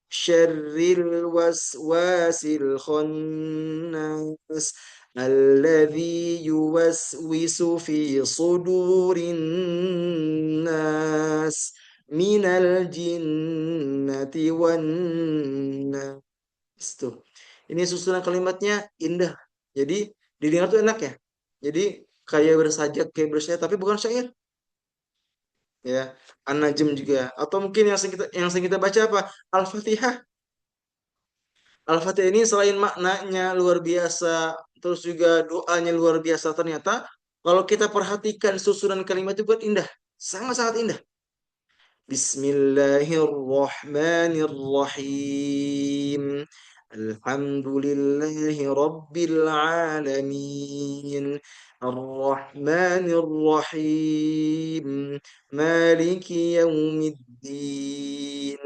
Speaker 1: syarril waswasil khannas, alladzi yuwaswisu fi sudurin nas, minal jinnati wan nas. Tuh. Ini susunan kalimatnya indah. Jadi didengar tuh enak ya. Jadi kayak bersajak, kayak bersyair, tapi bukan syair. Ya, An-Najm juga. Atau mungkin yang sering kita baca apa? Al-Fatihah. Al-Fatihah ini selain maknanya luar biasa, terus juga doanya luar biasa, ternyata kalau kita perhatikan susunan kalimat itu buat indah. Sangat-sangat indah. Bismillahirrahmanirrahim. Alhamdulillahi Rabbil Alamin. Ar-Rahmanir-Rahim. Maliki Yawmiddin.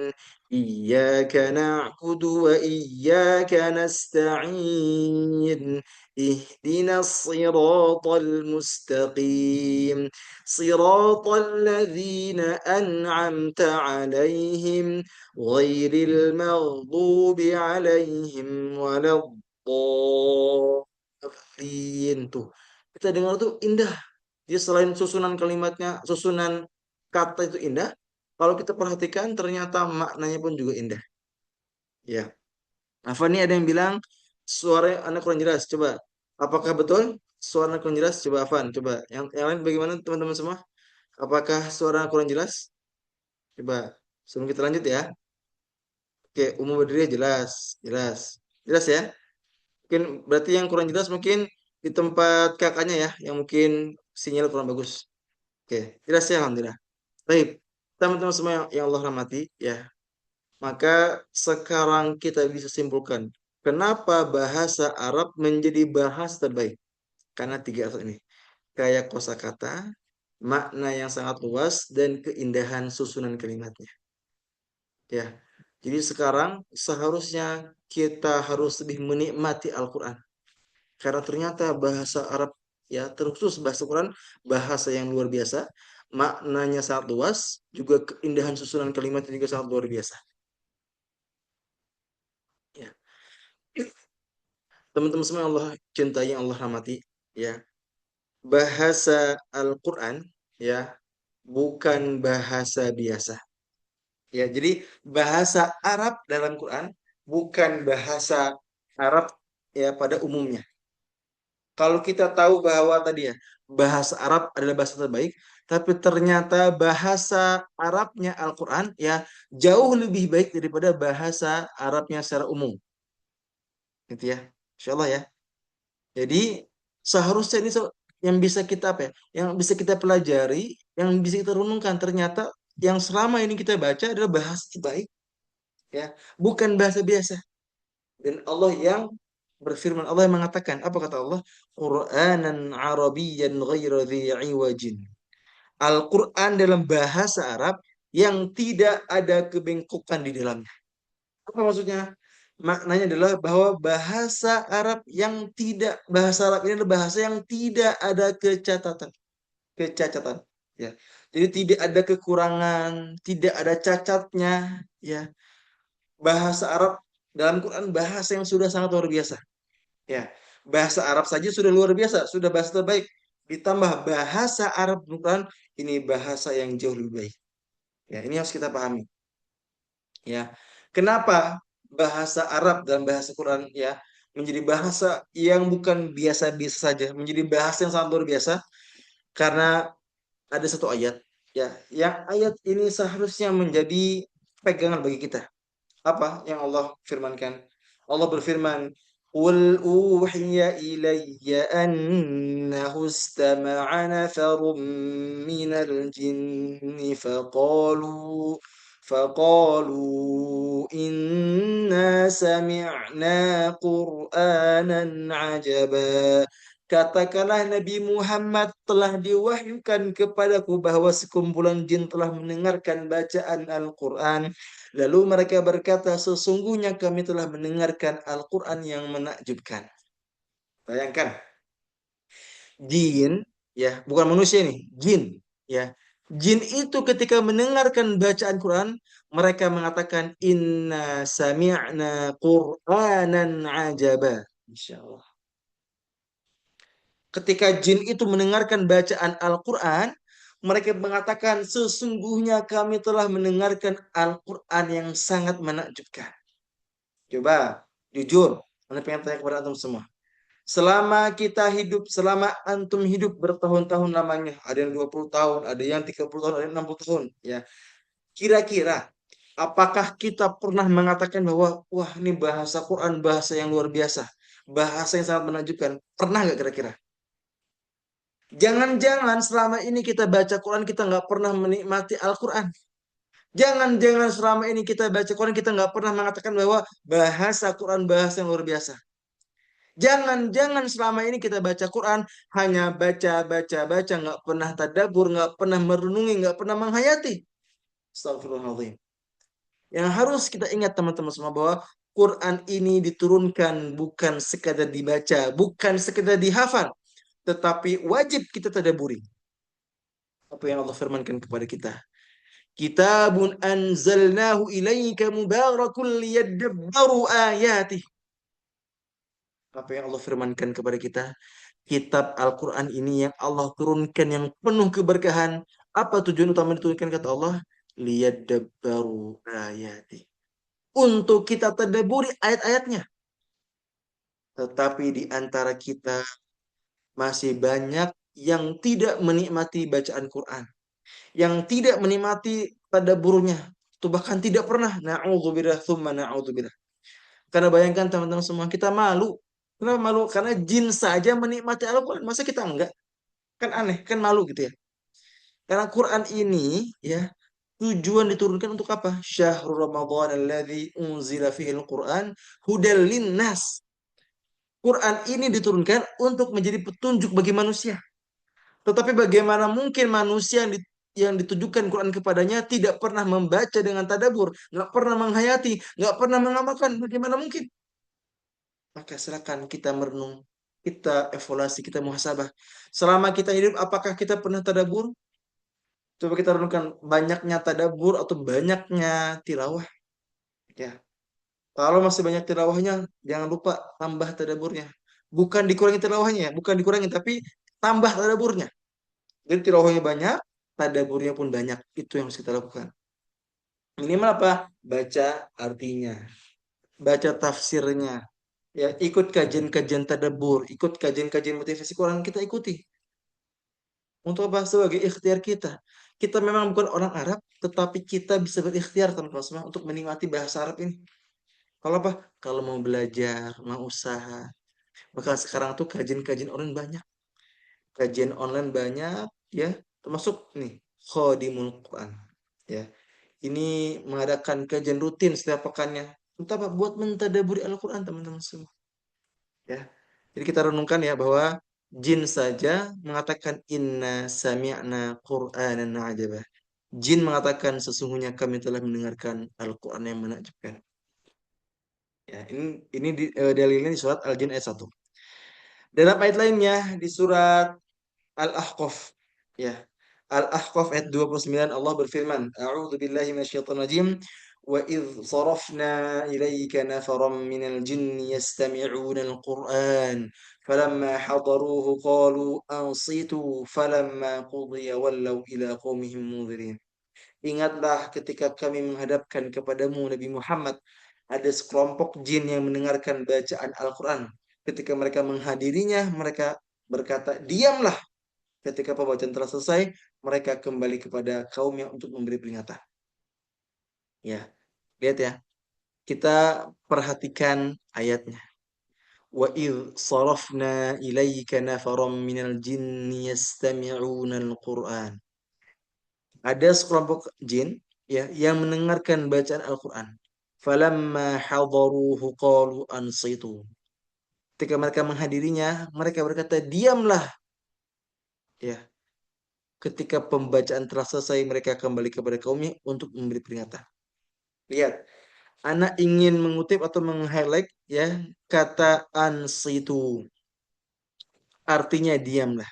Speaker 1: Iyyaka na'budu wa iyyaka nasta'in. Ihdinas siratal mustaqim. صراط الذين أنعمت عليهم غير المغضوب عليهم ولا الضالين. Tuh, kita dengar tuh indah. Jadi selain susunan kalimatnya, susunan kata itu indah, kalau kita perhatikan ternyata maknanya pun juga indah. Ya. Apa nih ada yang bilang suara anak kurang jelas? Coba. Apakah betul suara anak kurang jelas? Coba Afan, coba. Yang lain bagaimana teman-teman semua? Apakah suara kurang jelas? Coba sebelum kita lanjut ya. Oke, umum berdiri jelas, jelas, jelas ya. Mungkin berarti yang kurang jelas mungkin di tempat kakaknya ya, yang mungkin sinyal kurang bagus. Oke, jelas ya, alhamdulillah. Baik, teman-teman semua yang Allah rahmati ya. Maka sekarang kita bisa simpulkan kenapa bahasa Arab menjadi bahasa terbaik. Karena tiga asal ini. Kayak kosakata, makna yang sangat luas dan keindahan susunan kalimatnya. Ya. Jadi sekarang seharusnya kita harus lebih menikmati Al-Qur'an karena ternyata bahasa Arab ya terkhusus bahasa Quran bahasa yang luar biasa, maknanya sangat luas, juga keindahan susunan kalimatnya juga sangat luar biasa. Ya. Teman-teman semua yang Allah cintai, yang Allah rahmati, ya. Bahasa Al-Qur'an ya bukan bahasa biasa. Ya, jadi bahasa Arab dalam Quran bukan bahasa Arab ya pada umumnya. Kalau kita tahu bahwa tadi ya bahasa Arab adalah bahasa terbaik, tapi ternyata bahasa Arabnya Al-Quran ya jauh lebih baik daripada bahasa Arabnya secara umum, gitu ya. Insya Allah ya. Jadi seharusnya ini yang bisa kita apa ya, yang bisa kita pelajari, yang bisa kita renungkan ternyata yang selama ini kita baca adalah bahasa terbaik ya, bukan bahasa biasa. Dan Allah yang berfirman, Allah yang mengatakan, apa kata Allah? Qur'anan Arabiyyan ghaira dhi iwajin. Al-Quran dalam bahasa Arab yang tidak ada kebengkokan di dalamnya. Apa maksudnya? Maknanya adalah bahwa bahasa Arab yang tidak, bahasa Arab ini adalah bahasa yang tidak ada kecacatan. Ya. Jadi tidak ada kekurangan, tidak ada cacatnya. Ya. Bahasa Arab dalam Quran bahasa yang sudah sangat luar biasa. Ya, bahasa Arab saja sudah luar biasa, sudah bahasa terbaik. Ditambah bahasa Arab Quran, ini bahasa yang jauh lebih baik. Ya, ini harus kita pahami. Ya, kenapa bahasa Arab dan bahasa Quran ya menjadi bahasa yang bukan biasa-biasa saja, menjadi bahasa yang sangat luar biasa? Karena ada satu ayat, ya, yang ayat ini seharusnya menjadi pegangan bagi kita. Apa yang Allah firmankan? Allah berfirman, "Qul uhiya ilayya annahu istama'a nafarun minal jinni faqalu inna sami'na qur'anan ajaba katakanlah Nabi Muhammad telah diwahyukan kepadaku bahwa sekumpulan jin telah mendengarkan bacaan Al-Quran. Lalu mereka berkata, sesungguhnya kami telah mendengarkan Al-Quran yang menakjubkan. Bayangkan, jin, ya, bukan manusia nih, jin, ya. Jin itu ketika mendengarkan bacaan Quran, mereka mengatakan inna sami'na Qur'anan ajaba. Insya Allah. Ketika jin itu mendengarkan bacaan Al-Quran, mereka mengatakan sesungguhnya kami telah mendengarkan Al-Quran yang sangat menakjubkan. Coba, jujur, Anda pengen tanya kepada antum semua. Selama kita hidup, selama antum hidup bertahun-tahun lamanya, ada yang 20 tahun, ada yang 30 tahun, ada yang 60 tahun, ya. Kira-kira apakah kita pernah mengatakan bahwa wah ini bahasa Quran bahasa yang luar biasa, bahasa yang sangat menakjubkan? Pernah nggak kira-kira? Jangan-jangan selama ini kita baca Quran kita nggak pernah menikmati Al-Quran. Jangan-jangan selama ini kita baca Quran kita nggak pernah mengatakan bahwa bahasa Quran bahasa yang luar biasa. Jangan-jangan selama ini kita baca Quran hanya baca, baca, baca, nggak pernah tadabbur, nggak pernah merenungi, nggak pernah menghayati. Astagfirullahaladzim. Yang harus kita ingat teman-teman semua bahwa Quran ini diturunkan bukan sekadar dibaca, bukan sekadar dihafal, tetapi wajib kita tadabburi. Apa yang Allah firmankan kepada kita? Kitabun anzalnahu ilaika mubarakun liyadabbaru ayatih. Apa yang Allah firmankan kepada kita? Kitab Al-Quran ini yang Allah turunkan yang penuh keberkahan. Apa tujuan utama diturunkan kata Allah? Liyadabbaru ayatih. Untuk kita tadabburi ayat-ayatnya. Tetapi di antara kita masih banyak yang tidak menikmati bacaan Quran. Yang tidak menikmati tadabburnya. Itu bahkan tidak pernah. Na'udzubillah, thumma na'udzubillah. Karena bayangkan teman-teman semua, kita malu. Kenapa malu? Karena jin saja menikmati Al-Quran. Masa kita enggak? Kan aneh, kan malu gitu ya. Karena Quran ini ya tujuan diturunkan untuk apa? Syahrul Ramadan alladzi unzila fihi al-Quran hudal linnas. Quran ini diturunkan untuk menjadi petunjuk bagi manusia. Tetapi bagaimana mungkin manusia yang ditujukan Quran kepadanya tidak pernah membaca dengan tadabur, nggak pernah menghayati, nggak pernah mengamalkan? Bagaimana mungkin? Maka silakan kita merenung, kita evaluasi, kita muhasabah. Selama kita hidup, apakah kita pernah tadabur? Coba kita renungkan banyaknya tadabur atau banyaknya tilawah. Ya, kalau masih banyak tilawahnya, jangan lupa tambah tadaburnya. Bukan dikurangi tilawahnya, bukan dikurangi, tapi tambah tadaburnya. Jadi tilawahnya banyak, tadaburnya pun banyak. Itu yang harus kita lakukan. Minimal apa? Baca artinya, baca tafsirnya, ya ikut kajian-kajian tadabbur, ikut kajian-kajian motivasi Quran kita ikuti. Untuk apa? Sebagai ikhtiar kita. Kita memang bukan orang Arab, tetapi kita bisa berikhtiar teman-teman semua untuk menikmati bahasa Arab ini. Kalau apa? Kalau mau belajar, mau usaha. Maka sekarang tuh kajian-kajian online banyak. Kajian online banyak, ya. Termasuk nih, Khodimul Quran. Ya. Ini mengadakan kajian rutin setiap pekannya. Untuk apa? Buat mentadaburi Al-Quran teman-teman semua. Ya. Jadi kita renungkan ya bahwa jin saja mengatakan inna sami'na Qur'anan ajaba. Jin mengatakan sesungguhnya kami telah mendengarkan Al-Quran yang menakjubkan. Ya, ini dalilnya di surat Al-Jin ayat 1. Dalam ayat lainnya di surat Al-Ahqaf ya. Al-Ahqaf ayat 29 Allah berfirman, A'udzu billahi minasyaitonir rajim. Wa idh sarafna ilaika nafaran minal jinni yastami'una al-Qur'an falamma hadaruhu qalu ansitu falamma qudiya wallaw ila qaumihim munzirin. Ingatlah ketika kami menghadapkan kepadamu Nabi Muhammad ada sekelompok jin yang mendengarkan bacaan Al-Quran. Ketika mereka menghadirinya, mereka berkata, diamlah. Ketika pembacaan telah selesai, mereka kembali kepada kaumnya untuk memberi peringatan. Ya, lihat ya. Kita perhatikan ayatnya. Wa idh sarafna ilaika nafaram minal jinni yastami'una al-Qur'an. Ada sekelompok jin ya yang mendengarkan bacaan Al-Qur'an. Falamma hadaruhu qalu ansitu. ketika mereka menghadirinya, mereka berkata, diamlah. Ya, ketika pembacaan telah selesai, mereka kembali kepada kaumnya untuk memberi peringatan. Lihat, anak ingin mengutip atau meng-highlight ya kata ansitu. Artinya diamlah.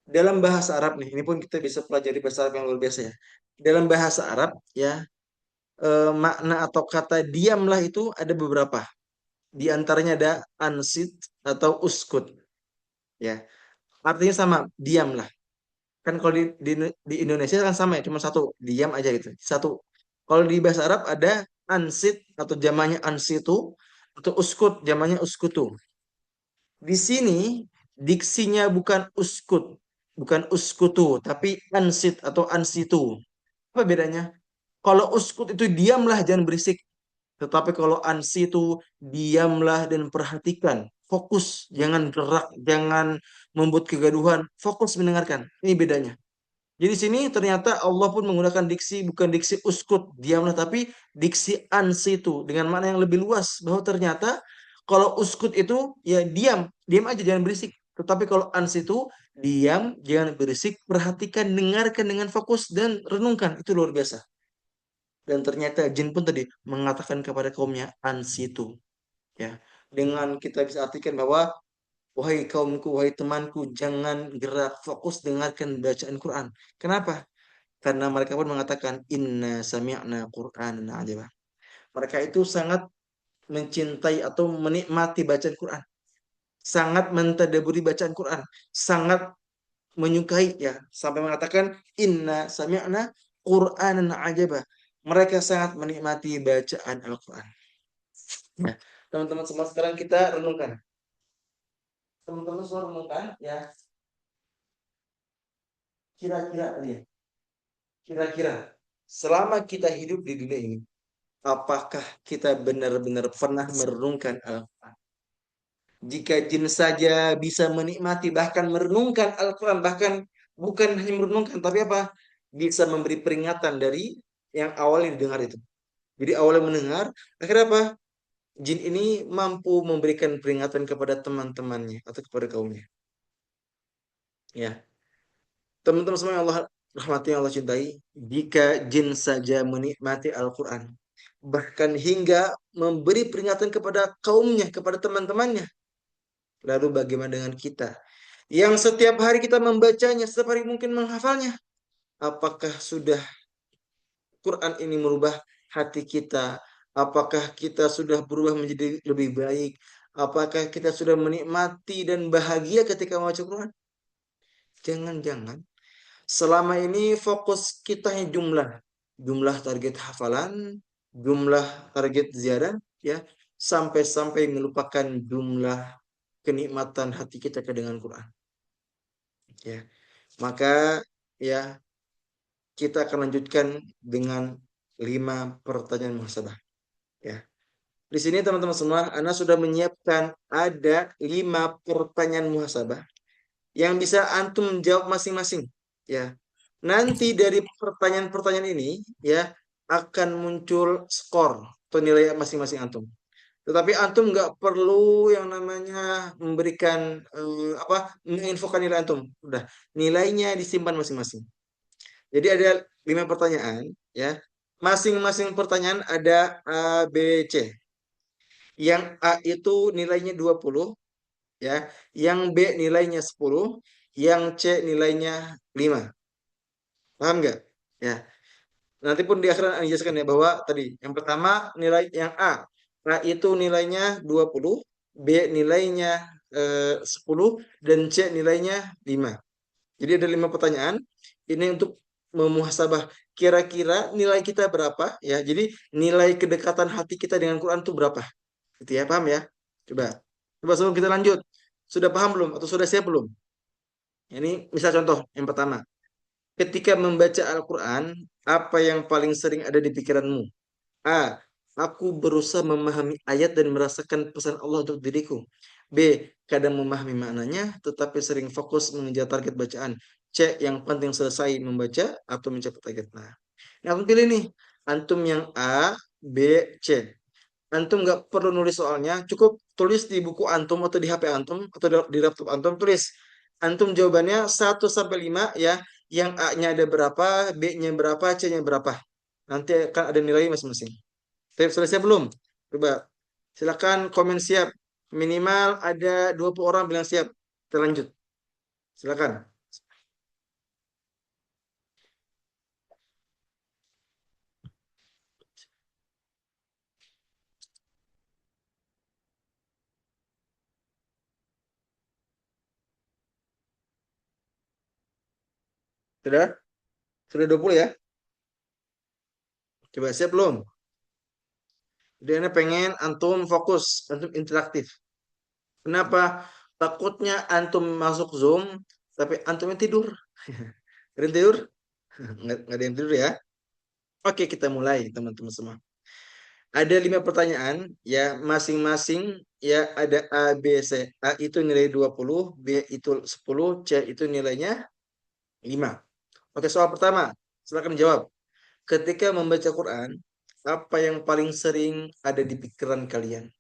Speaker 1: Dalam bahasa Arab nih, ini pun kita bisa pelajari bahasa Arab yang luar biasa ya. Dalam bahasa Arab ya, makna atau kata diamlah itu ada beberapa. Di antaranya ada ansit atau uskut. Ya, artinya sama, diamlah. Kan kalau di Indonesia kan sama ya, cuma satu, diam aja gitu. Satu. Kalau di bahasa Arab ada ansit atau jamannya ansitu atau uskut, jamannya uskutu. Di sini diksinya bukan uskut, bukan uskutu, tapi ansit atau ansitu. Apa bedanya? Kalau uskut itu diamlah, jangan berisik. Tetapi kalau ansitu, diamlah dan perhatikan. Fokus, jangan gerak, jangan membuat kegaduhan. Fokus mendengarkan. Ini bedanya. Jadi di sini ternyata Allah pun menggunakan diksi bukan diksi uskut, diamlah, tapi diksi ansitu dengan makna yang lebih luas bahwa ternyata kalau uskut itu ya diam, diam aja jangan berisik. Tetapi kalau ansitu diam, jangan berisik, perhatikan, dengarkan dengan fokus dan renungkan. Itu luar biasa. Dan ternyata jin pun tadi mengatakan kepada kaumnya ansitu, ya. Dengan kita bisa artikan bahwa wahai kaumku, wahai temanku, jangan gerak, fokus dengarkan bacaan Quran. Kenapa? Karena mereka pun mengatakan inna sami'na Qur'anan ajaba. Mereka itu sangat mencintai atau menikmati bacaan Quran, sangat mentadaburi bacaan Quran, sangat menyukai ya, sampai mengatakan inna sami'na Qur'anan ajaba. Mereka sangat menikmati bacaan Al-Quran. Nah, teman-teman semua sekarang kita renungkan. Teman-teman semua renungkan ya, kira-kira ya, kira-kira selama kita hidup di dunia ini, apakah kita benar-benar pernah merenungkan Al-Quran? Jika jin saja bisa menikmati bahkan merenungkan Al-Quran, bahkan bukan hanya merenungkan, tapi apa? Bisa memberi peringatan dari yang awalnya didengar itu. Jadi awalnya mendengar, akhirnya apa? Jin ini mampu memberikan peringatan kepada teman-temannya atau kepada kaumnya. Ya, teman-teman semua yang Allah rahmati, yang Allah cintai, jika jin saja menikmati Al-Quran, bahkan hingga memberi peringatan kepada kaumnya, kepada teman-temannya. Lalu bagaimana dengan kita? Yang setiap hari kita membacanya, setiap hari mungkin menghafalnya. Apakah sudah Quran ini merubah hati kita? Apakah kita sudah berubah menjadi lebih baik? Apakah kita sudah menikmati dan bahagia ketika membaca Quran? Jangan-jangan selama ini fokus kita hanya jumlah, jumlah target hafalan, jumlah target ziarah, ya, sampai-sampai melupakan jumlah kenikmatan hati kita dengan Quran. Ya, maka ya kita akan lanjutkan dengan 5 pertanyaan muhasabah. Ya, di sini teman-teman semua, Ana sudah menyiapkan ada 5 pertanyaan muhasabah yang bisa antum jawab masing-masing. Ya, nanti dari pertanyaan-pertanyaan ini ya akan muncul skor atau nilai masing-masing antum. Tetapi antum nggak perlu yang namanya memberikan menginfokan nilai antum. Udah, nilainya disimpan masing-masing. Jadi ada 5 pertanyaan ya. Masing-masing pertanyaan ada A, B, C. Yang A itu nilainya 20 ya. Yang B nilainya 10, yang C nilainya 5. Paham nggak? Ya. Nanti pun di akhiran Anda jelaskan ya bahwa tadi yang pertama nilai yang A. A itu nilainya 20, B nilainya 10 dan C nilainya 5. Jadi ada 5 pertanyaan. Ini untuk memuhasabah kira-kira nilai kita berapa ya. Jadi nilai kedekatan hati kita dengan Quran itu berapa? Gitu ya, paham ya? Coba. Coba sebelum kita lanjut. Sudah paham belum atau sudah siap belum? Ini misal contoh yang pertama. Ketika membaca Al-Quran, apa yang paling sering ada di pikiranmu? A. Aku berusaha memahami ayat dan merasakan pesan Allah untuk diriku. B. Kadang memahami maknanya, tetapi sering fokus mengejar target bacaan. C. Yang penting selesai membaca atau mencapai target. Nah, antum pilih nih. Antum yang A, B, C. Antum nggak perlu nulis soalnya, cukup tulis di buku antum atau di HP antum atau di laptop antum, tulis antum jawabannya 1 sampai 5 ya, yang A-nya ada berapa, B-nya berapa, C-nya berapa. Nanti akan ada nilai masing-masing. Tapi selesai belum? Coba silakan komen siap. Minimal ada 20 orang bilang siap. Kita lanjut. Silakan. Sudah? Sudah 20 ya? Coba siap belum? Jadi Anda pengen antum fokus, antum interaktif. Kenapa? Takutnya antum masuk Zoom, tapi antumnya tidur. Ada yang tidur? Nggak ada yang tidur ya? Oke, kita mulai teman-teman semua. Ada 5 pertanyaan, ya masing-masing ya ada A, B, C. A itu nilai 20, B itu 10, C itu nilainya 5. Oke, soal pertama. Silakan jawab. Ketika membaca Quran, apa yang paling sering ada di pikiran kalian?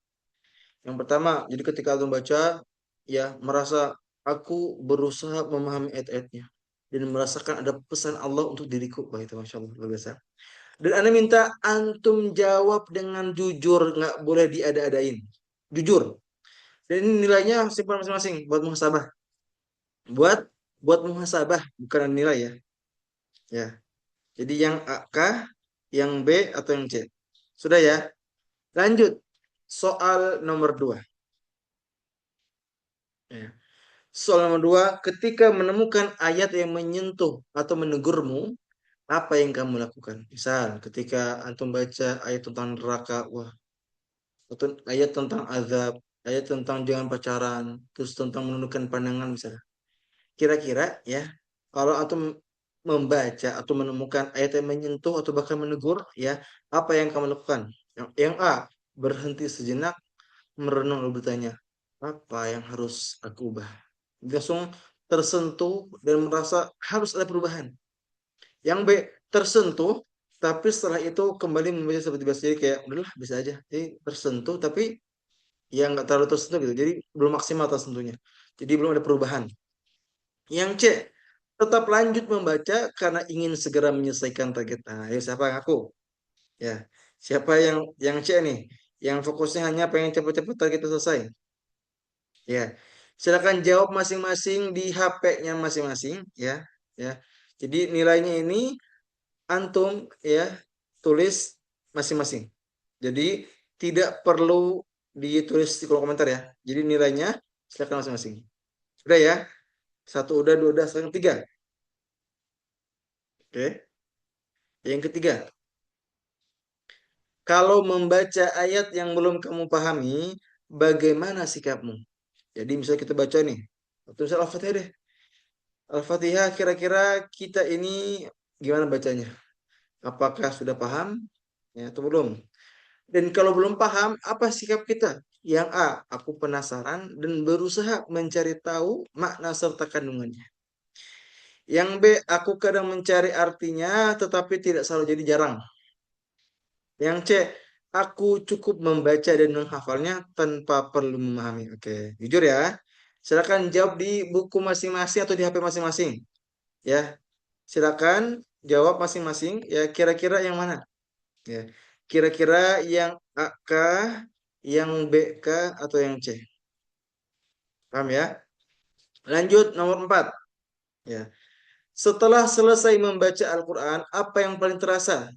Speaker 1: Yang pertama, jadi ketika aku membaca, ya merasa aku berusaha memahami ayat-ayatnya dan merasakan ada pesan Allah untuk diriku. Wah itu Masya Allah, luar biasa. Dan Anda minta antum jawab dengan jujur, nggak boleh diada-adain. Jujur. Dan ini nilainya simpan masing-masing buat muhasabah. Buat buat muhasabah, bukan nilai ya. Ya. Jadi yang A kah, yang B atau yang C? Sudah ya? Lanjut. Soal nomor 2. Ya. Soal nomor 2, ketika menemukan ayat yang menyentuh atau menegurmu, apa yang kamu lakukan? Misal, ketika antum baca ayat tentang neraka, wah, atau ayat tentang azab, ayat tentang jangan pacaran, terus tentang menundukkan pandangan misalnya. Kira-kira ya, kalau antum membaca atau menemukan ayat yang menyentuh atau bahkan menegur, ya, apa yang kamu lakukan? Yang A, berhenti sejenak, merenung lalu bertanya, apa yang harus aku ubah? Langsung tersentuh dan merasa harus ada perubahan. Yang B, tersentuh tapi setelah itu kembali membaca seperti biasa, jadi kayak udahlah bisa aja. Jadi tersentuh tapi yang nggak terlalu tersentuh gitu. Jadi belum maksimal tersentuhnya. Jadi belum ada perubahan. Yang C, tetap lanjut membaca karena ingin segera menyelesaikan target. Nah, ya siapa yang aku? Ya. Siapa yang C nih? Yang fokusnya hanya pengen cepet-cepet target itu selesai. Ya. Silakan jawab masing-masing di HP-nya masing-masing ya. Ya. Jadi nilainya ini antum ya tulis masing-masing. Jadi tidak perlu ditulis di kolom komentar ya. Jadi nilainya silakan masing-masing. Sudah ya? Satu udah, dua udah, sekarang tiga. Oke. Yang ketiga, kalau membaca ayat yang belum kamu pahami, bagaimana sikapmu? Jadi misalnya kita baca nih, atau misalnya Al-Fatihah deh. Al-Fatihah kira-kira kita ini gimana bacanya? Apakah sudah paham? Ya, atau belum? Dan kalau belum paham, apa sikap kita? Yang A, aku penasaran dan berusaha mencari tahu makna serta kandungannya. Yang B, aku kadang mencari artinya tetapi tidak selalu jadi jarang. Yang C, aku cukup membaca dan menghafalnya tanpa perlu memahami. Oke, jujur ya. Silakan jawab di buku masing-masing atau di HP masing-masing. Ya, silakan jawab masing-masing. Ya, kira-kira yang mana? Ya, kira-kira yang A kah, yang B kah, atau yang C? Paham ya? Lanjut nomor 4. Ya. Setelah selesai membaca Al-Quran, apa yang paling terasa?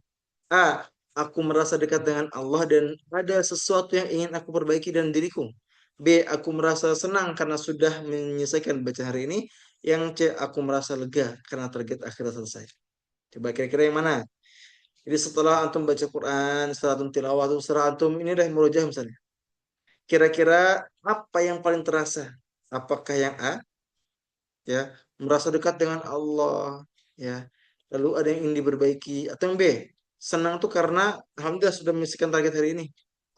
Speaker 1: A. Aku merasa dekat dengan Allah dan ada sesuatu yang ingin aku perbaiki dalam diriku. B. Aku merasa senang karena sudah menyelesaikan bacaan hari ini. Yang C. Aku merasa lega karena target akhirnya selesai. Coba kira-kira yang mana? Jadi setelah antum baca Quran, setelah antum tilawah, setelah antum ini udah murojaah misalnya. Kira-kira apa yang paling terasa? Apakah yang A, ya, merasa dekat dengan Allah, ya, lalu ada yang ingin diperbaiki, atau yang B, senang tuh karena alhamdulillah sudah menyelesaikan target hari ini,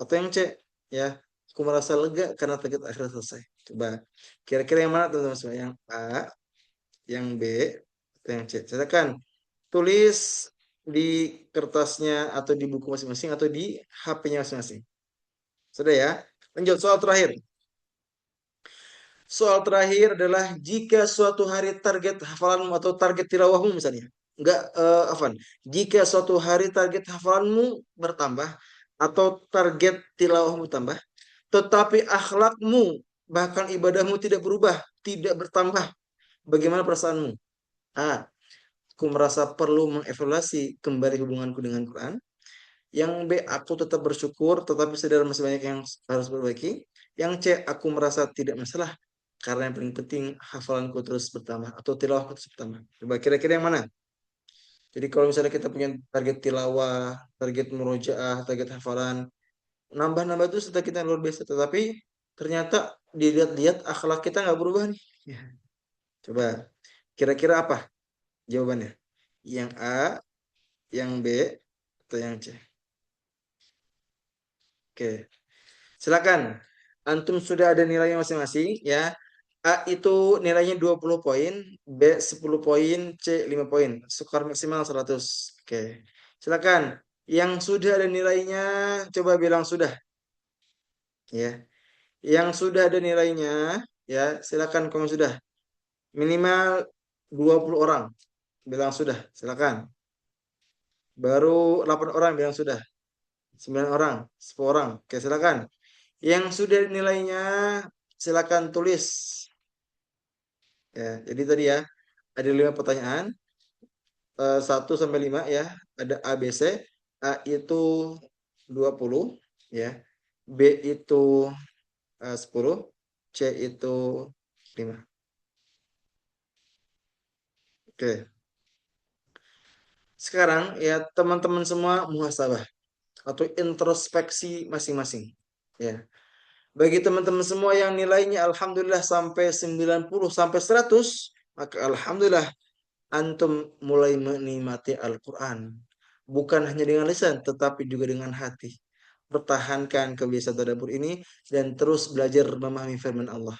Speaker 1: atau yang C, ya, aku merasa lega karena target akhirnya selesai. Coba kira-kira yang mana teman-teman semua? Yang A, yang B, atau yang C? Silakan tulis di kertasnya atau di buku masing-masing atau di HP-nya masing-masing. Sudah ya? Lanjut soal terakhir. Soal terakhir adalah jika suatu hari target hafalanmu atau target tilawahmu misalnya, enggak Afan. Jika suatu hari target hafalanmu bertambah atau target tilawahmu tambah, tetapi akhlakmu bahkan ibadahmu tidak berubah, tidak bertambah, bagaimana perasaanmu? A. Aku merasa perlu mengevaluasi kembali hubunganku dengan Quran. Yang B, aku tetap bersyukur, tetapi sadar masih banyak yang harus perbaiki. Yang C, aku merasa tidak masalah, karena yang paling penting hafalanku terus bertambah atau tilawahku terus bertambah. Coba kira-kira yang mana? Jadi kalau misalnya kita punya target tilawah, target murojaah, target hafalan, nambah-nambah itu setelah kita luar biasa. Tetapi ternyata dilihat-lihat akhlak kita nggak berubah nih. Ya. Coba kira-kira apa jawabannya? Yang A, yang B, atau yang C? Oke. Silakan. Antum sudah ada nilainya masing-masing ya. A itu nilainya 20 poin, B 10 poin, C 5 poin. Skor maksimal 100. Oke. Silakan. Yang sudah ada nilainya coba bilang sudah ya. Yang sudah ada nilainya ya, silakan kamu sudah. Minimal 20 orang bilang sudah. Silakan. Baru 8 orang bilang sudah. 9 orang, 10 orang. Oke, silakan. Yang sudah nilainya silakan tulis. Ya, jadi tadi ya ada 5 pertanyaan, 1 sampai 5 ya. Ada A, B, C. A itu 20 ya. B itu 10, C itu 5. Oke. Sekarang ya teman-teman semua muhasabah atau introspeksi masing-masing. Ya. Bagi teman-teman semua yang nilainya alhamdulillah sampai 90 sampai 100, maka alhamdulillah antum mulai menikmati Al-Quran. Bukan hanya dengan lisan, tetapi juga dengan hati. Pertahankan kebiasaan tadabbur ini dan terus belajar memahami firman Allah.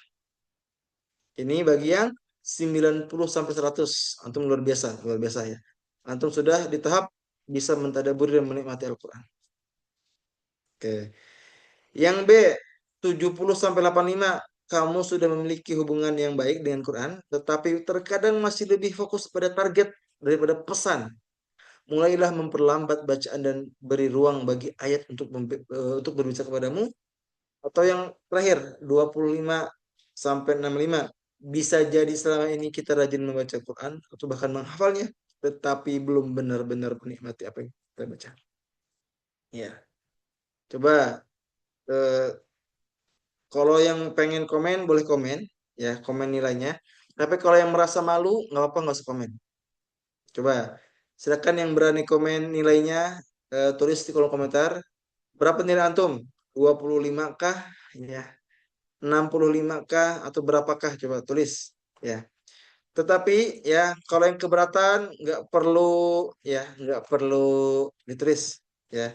Speaker 1: Ini bagi yang 90 sampai 100, antum luar biasa ya. Antum sudah di tahap bisa mentadabbur dan menikmati Al-Quran. Oke. Yang B, 70 sampai 85, kamu sudah memiliki hubungan yang baik dengan Quran, tetapi terkadang masih lebih fokus pada target daripada pesan. Mulailah memperlambat bacaan dan beri ruang bagi ayat untuk berbicara kepadamu. Atau yang terakhir 25 sampai 65, bisa jadi selama ini kita rajin membaca Quran atau bahkan menghafalnya, tetapi belum benar-benar menikmati apa yang kita baca. Ya, coba eh, kalau yang pengen komen boleh komen, ya komen nilainya. Tapi kalau yang merasa malu nggak apa-apa, nggak usah komen. Coba silakan yang berani komen nilainya, tulis di kolom komentar. Berapa nilai antum? 25 kah? Ya. 65 kah atau berapakah? Coba tulis ya. Tetapi ya kalau yang keberatan nggak perlu ditulis ya.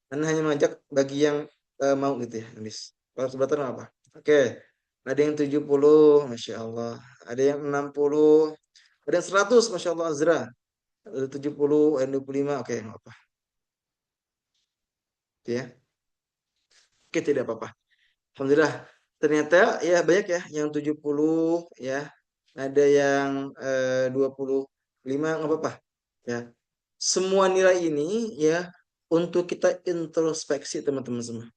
Speaker 1: Anda hanya mengajak bagi yang mau gitu ya tulis. Kalau keberatan apa? Oke. Ada yang 70, Masya Allah. Ada yang 60, ada yang 100, Masya Allah Azra. Ada 70, ada 25, oke nggak apa. Ya. Oke, tidak apa-apa. Alhamdulillah. Ternyata ya banyak ya yang 70 ya. Ada yang 25 nggak apa-apa. Ya. Semua nilai ini ya untuk kita introspeksi teman-teman semua.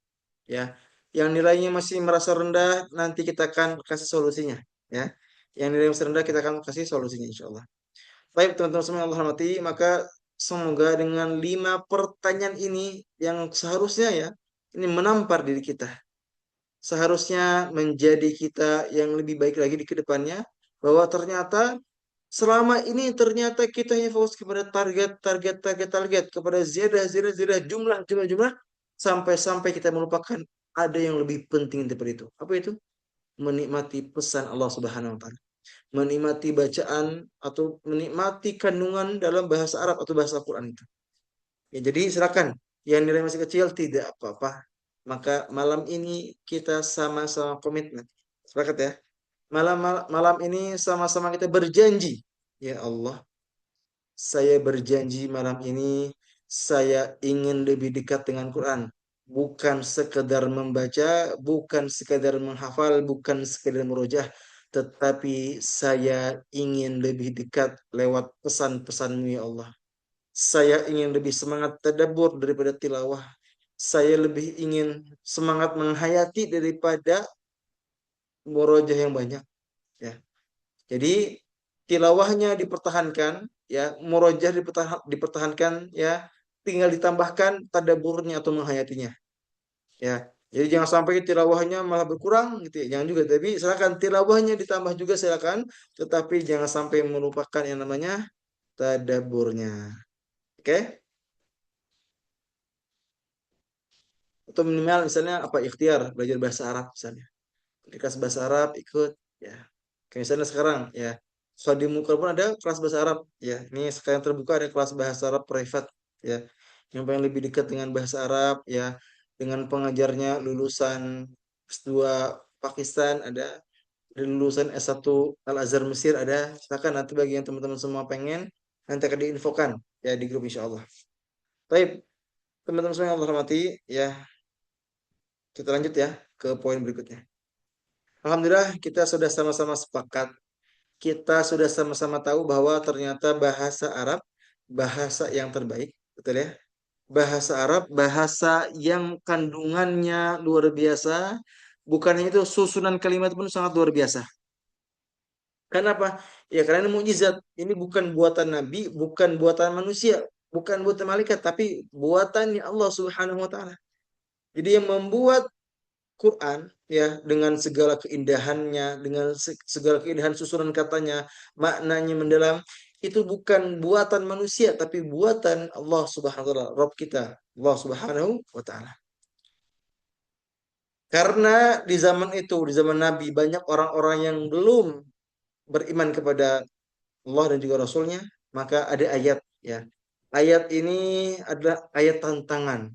Speaker 1: Ya. Yang nilainya masih merasa rendah nanti kita akan kasih solusinya ya. Yang nilai masih rendah kita akan kasih solusinya insya Allah. Baik teman-teman semua yang Allah rahmati, maka semoga dengan 5 pertanyaan ini yang seharusnya ya ini menampar diri kita, seharusnya menjadi kita yang lebih baik lagi di kedepannya, bahwa ternyata selama ini ternyata kita hanya fokus kepada target kepada ziyadah jumlah sampai-sampai kita melupakan ada yang lebih penting daripada itu. Apa itu? Menikmati pesan Allah Subhanahu wa taala, menikmati bacaan atau menikmati kandungan dalam bahasa Arab atau bahasa Quran itu. Ya, jadi silakan yang nilai masih kecil tidak apa-apa. Maka malam ini kita sama-sama komitmen. Sepakat ya? Malam malam ini sama-sama kita berjanji. Ya Allah, saya berjanji malam ini saya ingin lebih dekat dengan Quran bukan sekedar membaca, bukan sekedar menghafal, bukan sekedar merojah, tetapi saya ingin lebih dekat lewat pesan-pesan-Mu ya Allah. Saya ingin lebih semangat tadabbur daripada tilawah. Saya lebih ingin semangat menghayati daripada merojah yang banyak, ya. Jadi tilawahnya dipertahankan, ya, merojah dipertahankan, ya, tinggal ditambahkan tadabburnya atau menghayatinya, ya. Jadi jangan sampai tilawahnya malah berkurang gitu ya. Jangan juga, tapi silakan tilawahnya ditambah juga silakan, tetapi jangan sampai melupakan yang namanya tadabburnya. Oke? Atau minimal misalnya apa, ikhtiar belajar bahasa Arab misalnya. Di kelas bahasa Arab ikut, ya. Kayak misalnya sekarang, ya, so di muka pun ada kelas bahasa Arab, ya. Ini sekarang terbuka ada kelas bahasa Arab private, ya, yang pengen lebih dekat dengan bahasa Arab, ya, dengan pengajarnya lulusan S2 Pakistan ada, dan lulusan S1 Al-Azhar Mesir ada. Silakan nanti bagi yang teman-teman semua pengen, nanti akan diinfokan, ya, di grup insya Allah. Baik, teman-teman semua yang Allah hormati, ya, kita lanjut ya ke poin berikutnya. Alhamdulillah kita sudah sama-sama sepakat, kita sudah sama-sama tahu bahwa ternyata bahasa Arab bahasa yang terbaik, betul ya? Bahasa Arab bahasa yang kandungannya luar biasa, bukan hanya itu, susunan kalimat pun sangat luar biasa. Kenapa? Ya karena ini mukjizat. Ini bukan buatan Nabi, bukan buatan manusia, bukan buatan malaikat, tapi buatannya Allah Subhanahu wa taala. Jadi yang membuat Quran, ya, dengan segala keindahannya, dengan segala keindahan susunan katanya, maknanya mendalam, itu bukan buatan manusia tapi buatan Allah Subhanahu wa taala, Rabb kita, Allah Subhanahu wa taala. Karena di zaman itu, di zaman Nabi, banyak orang-orang yang belum beriman kepada Allah dan juga Rasulnya, maka ada ayat, ya. Ayat ini adalah ayat tantangan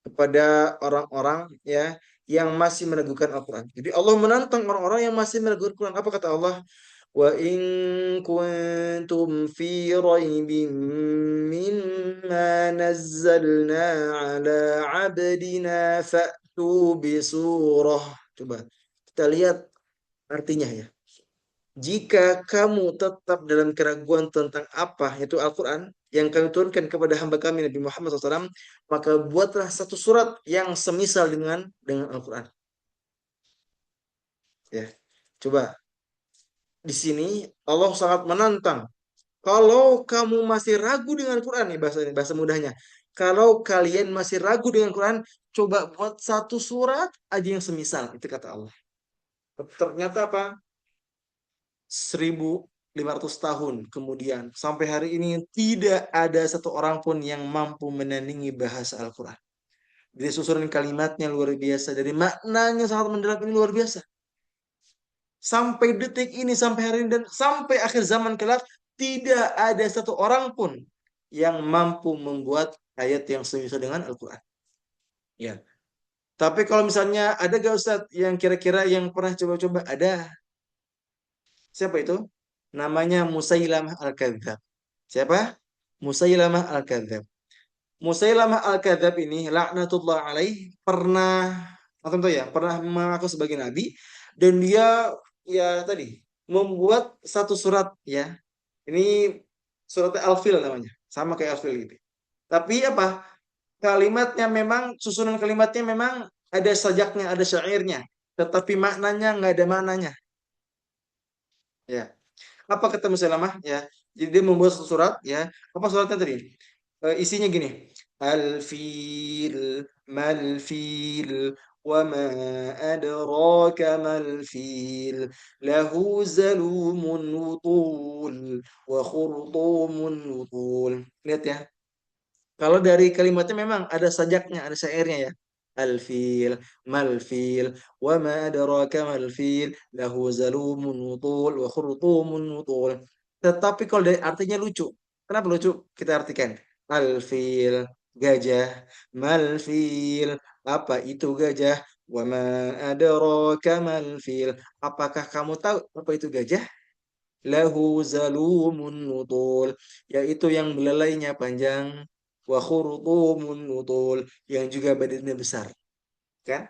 Speaker 1: kepada orang-orang, ya, yang masih meragukan Al-Quran. Jadi Allah menantang orang-orang yang masih meragukan Al-Quran. Apa kata Allah? Wa in kuntum fi raibin mimma nazzalna ala abdina fa'tu bi surah. Coba kita lihat artinya, ya. Jika kamu tetap dalam keraguan tentang apa yaitu Al-Quran yang kami turunkan kepada hamba kami Nabi Muhammad SAW, maka buatlah satu surat yang semisal dengan Al-Quran. Ya, coba di sini Allah sangat menantang. Kalau kamu masih ragu dengan Quran, nih bahasa ini, bahasa mudahnya. Kalau kalian masih ragu dengan Quran, coba buat satu surat aja yang semisal. Itu kata Allah. Ternyata apa? 1500 tahun kemudian sampai hari ini tidak ada satu orang pun yang mampu menandingi bahasa Al-Quran. Dari susunan kalimatnya luar biasa, dari maknanya sangat mendalam, ini luar biasa. Sampai detik ini, sampai hari ini, dan sampai akhir zaman kelak, tidak ada satu orang pun yang mampu membuat ayat yang semisal dengan Al-Quran. Ya. Tapi kalau misalnya ada gak Ustadz yang kira-kira yang pernah coba-coba? Ada. Siapa itu? Namanya Musailamah Al-Kadzab. Siapa? Musailamah Al-Kadzab. Musailamah Al-Kadzab ini laknatullah alaih pernah, atau tahu ya, pernah mengaku sebagai nabi, dan dia, ya, tadi membuat satu surat, ya. Ini suratnya Al-Fil namanya, sama kayak Al-Fil gitu. Tapi apa? Kalimatnya memang, susunan kalimatnya memang ada sajaknya, ada syairnya, tetapi maknanya nggak ada maknanya. Ya. Apa kata Musailamah, ya? Jadi dia membuat satu surat, ya. Apa suratnya tadi? Isinya gini. Al-fil mal-fil wa ma adraka mal-fil lahu zalumun wutul wa khurtumun wutul. Lihat ya. Kalau dari kalimatnya memang ada sajaknya, ada syairnya, ya. Al-fil, mal-fil, wa ma adraka mal-fil, lahu zalumun wutul, wa khurtumun wutul. Tetapi kalau dari artinya lucu. Kenapa lucu? Kita artikan. Al-fil, gajah. Mal-fil, apa itu gajah? Wa ma adraka mal-fil. Apakah kamu tahu apa itu gajah? Lahu zalumun wutul, yaitu yang belalainya panjang. wa khurtumun nutul, yang juga badannya besar, kan?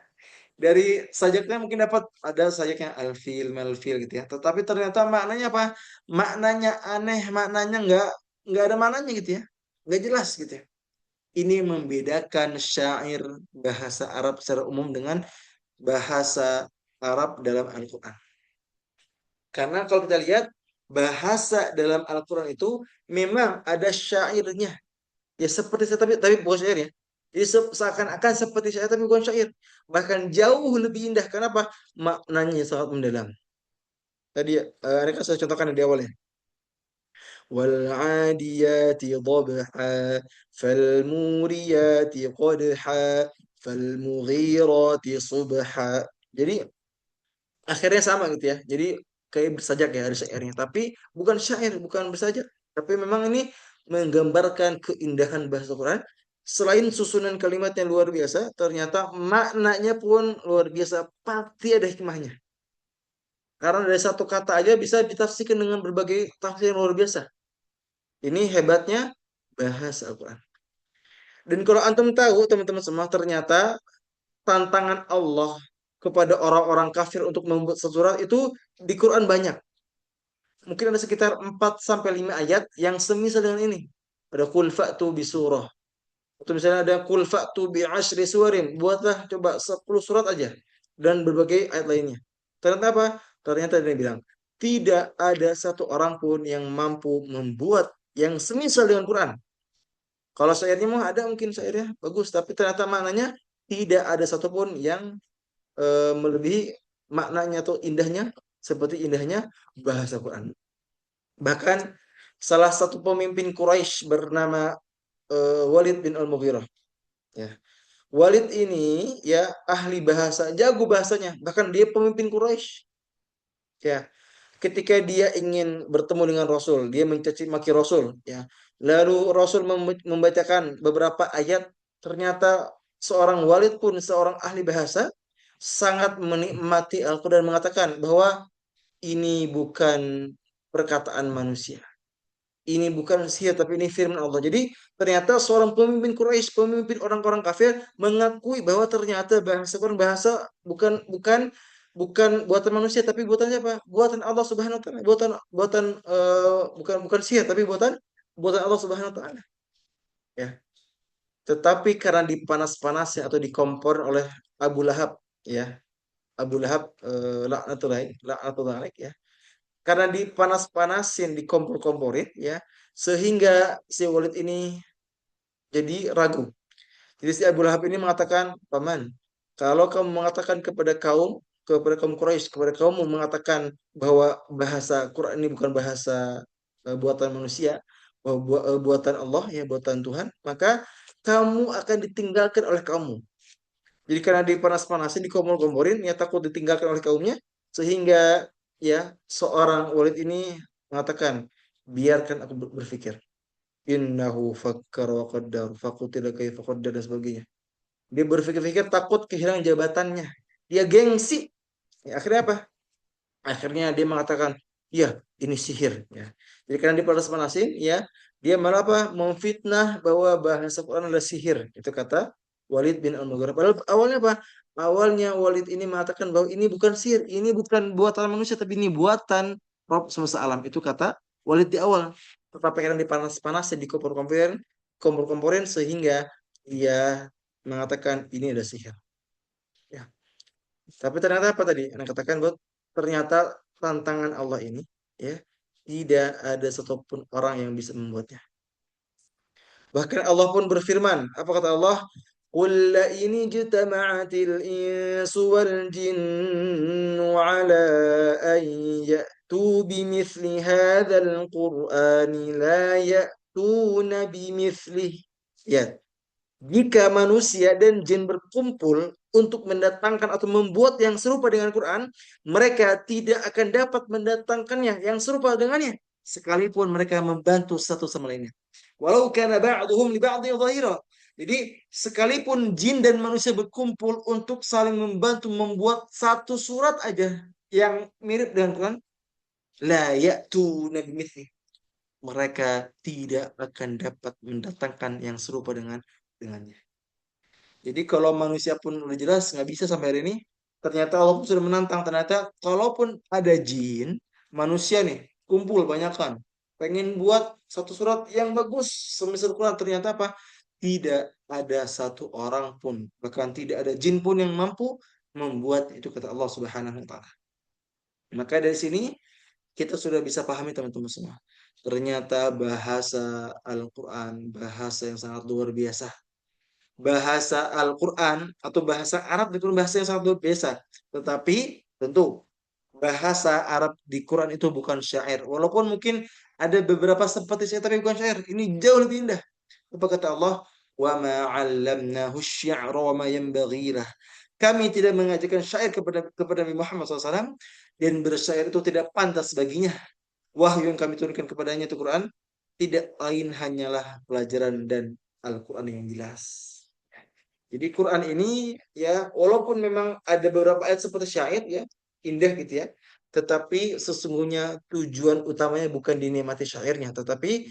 Speaker 1: Dari sajaknya mungkin dapat ada sajaknya alfil, malfil gitu ya. Tetapi ternyata maknanya apa? Maknanya aneh, maknanya nggak ada maknanya gitu ya. Nggak jelas gitu ya. Ini membedakan syair bahasa Arab secara umum dengan bahasa Arab dalam Al-Quran. Karena kalau kita lihat bahasa dalam Al-Quran itu memang ada syairnya. Ya seperti saya tapi bukan syair ya. Jadi seakan-akan seperti syair tapi bukan syair. Bahkan jauh lebih indah. Kenapa? Maknanya sangat mendalam. Tadi ini kan saya contohkan di awalnya. والعاديات ضبحا فالموريات قدحا فالمغيرات صبحا. Jadi akhirnya sama gitu ya. Jadi kayak bersajak ya ada syairnya. Tapi bukan syair, bukan bersajak. Tapi memang ini menggambarkan keindahan bahasa Quran. Selain susunan kalimatnya luar biasa, ternyata maknanya pun luar biasa. Pasti ada hikmahnya. Karena dari satu kata aja bisa ditafsirkan dengan berbagai tafsir yang luar biasa. Ini hebatnya bahasa Al-Quran. Dan kalau antum tahu, teman-teman semua, ternyata tantangan Allah kepada orang-orang kafir untuk membuat surat itu di Quran banyak. Mungkin ada sekitar 4 sampai 5 ayat yang semisal dengan ini. Ada qul fa'tu bi surah. Atau misalnya ada qul fa'tu bi asyri suwarin. Buatlah coba 10 surat aja dan berbagai ayat lainnya. Ternyata apa? Ternyata dia bilang, tidak ada satu orang pun yang mampu membuat yang semisal dengan Quran. Kalau syairnya mah ada mungkin syairnya bagus, tapi ternyata maknanya tidak ada satupun yang melebihi maknanya atau indahnya seperti indahnya bahasa Quran. Bahkan salah satu pemimpin Quraisy bernama Walid bin Al-Mughirah. Ya. Walid ini ya ahli bahasa, jago bahasanya. Bahkan dia pemimpin Quraisy. Ya. Ketika dia ingin bertemu dengan Rasul, dia mencaci maki Rasul. Ya. Lalu Rasul membacakan beberapa ayat. Ternyata seorang Walid pun seorang ahli bahasa sangat menikmati Al-Quran dan mengatakan bahwa ini bukan perkataan manusia. Ini bukan sihir tapi ini firman Allah. Jadi ternyata seorang pemimpin Quraisy, pemimpin orang-orang kafir mengakui bahwa ternyata bahasa Quran bahasa bukan buatan manusia tapi buatan siapa? Buatan Allah Subhanahu wa taala. Buatan buatan bukan sihir tapi buatan Allah Subhanahu wa taala. Ya. Tetapi karena dipanas-panasnya atau dikompor oleh Abu Lahab ya. Abu Lahab laknatullah ya. Karena dipanas-panasin, dikompor-komporin ya, sehingga si Walid ini jadi ragu. Jadi si Abu Lahab ini mengatakan, "Paman, kalau kamu mengatakan kepada kaum Quraisy, kepada kaum mengatakan bahwa bahasa Quran ini bukan bahasa buatan manusia, bahwa buatan Allah ya, buatan Tuhan, maka kamu akan ditinggalkan oleh kaummu." Jadi karena dipanas-panasin, dikompor-komporin, ya takut ditinggalkan oleh kaumnya, sehingga ya seorang Walid ini mengatakan, biarkan aku berpikir. Innahu fakkar wa qaddar, faqutila kaifa qaddar dan sebagainya. Dia berpikir-pikir takut kehilangan jabatannya. Dia gengsi. Ya, akhirnya apa? Akhirnya dia mengatakan, ya ini sihir. Ya. Jadi karena dipanas-panasin, ya dia malah apa? Memfitnah bahwa bahasa Quran adalah sihir. Itu kata Walid bin Al-Mughirah. Padahal awalnya apa? Awalnya Walid ini mengatakan bahwa ini bukan sihir, ini bukan buatan manusia, tapi ini buatan Rob semesta alam. Itu kata Walid di awal. Tetapi karena dipanas-panasin, kompor-komporin sehingga dia mengatakan ini adalah sihir. Ya. Tapi ternyata apa tadi? Anda katakan bahwa ternyata tantangan Allah ini ya tidak ada satupun orang yang bisa membuatnya. Bahkan Allah pun berfirman, apa kata Allah? Qul la in ijtama'atil insu wal jinnu ala an ya'tu bimithli hadzal qur'ani la ya'tuna bimithlihi. Ya, jika manusia dan jin berkumpul untuk mendatangkan atau membuat yang serupa dengan Quran, mereka tidak akan dapat mendatangkannya yang serupa dengannya, sekalipun mereka membantu satu sama lainnya. Walau kana ba'duhum li ba'dhi dhahira. Jadi, sekalipun jin dan manusia berkumpul untuk saling membantu membuat satu surat aja yang mirip dengan Quran, la ya'tu nabi mithli. mereka tidak akan dapat mendatangkan yang serupa dengannya. Jadi kalau manusia pun udah jelas nggak bisa sampai hari ini, ternyata Allah pun sudah menantang. Ternyata kalaupun ada jin, manusia nih kumpul banyak kan, pengen buat satu surat yang bagus semisal Quran, ternyata apa? Tidak ada satu orang pun, bahkan tidak ada jin pun yang mampu membuat itu, kata Allah Subhanahu wa taala. Maka dari sini kita sudah bisa pahami teman-teman semua. Ternyata bahasa Al-Quran, bahasa yang sangat luar biasa. Bahasa Al-Quran atau bahasa Arab itu bahasa yang sangat luar biasa. Tetapi tentu bahasa Arab di Quran itu bukan syair. Walaupun mungkin ada beberapa seperti syair tapi bukan syair. Ini jauh lebih indah. Apa kata Allah? Wa ma 'allamnahu asy-syi'ra wa ma yanbaghi lah. Kami tidak mengajarkan syair kepada Nabi Muhammad SAW, dan bersyair itu tidak pantas baginya. Wahyu yang kami turunkan kepadanya itu Quran tidak lain hanyalah pelajaran dan Al-Quran yang jelas. Jadi Quran ini ya walaupun memang ada beberapa ayat seperti syair ya indah gitu ya, tetapi sesungguhnya tujuan utamanya bukan dinikmati syairnya, tetapi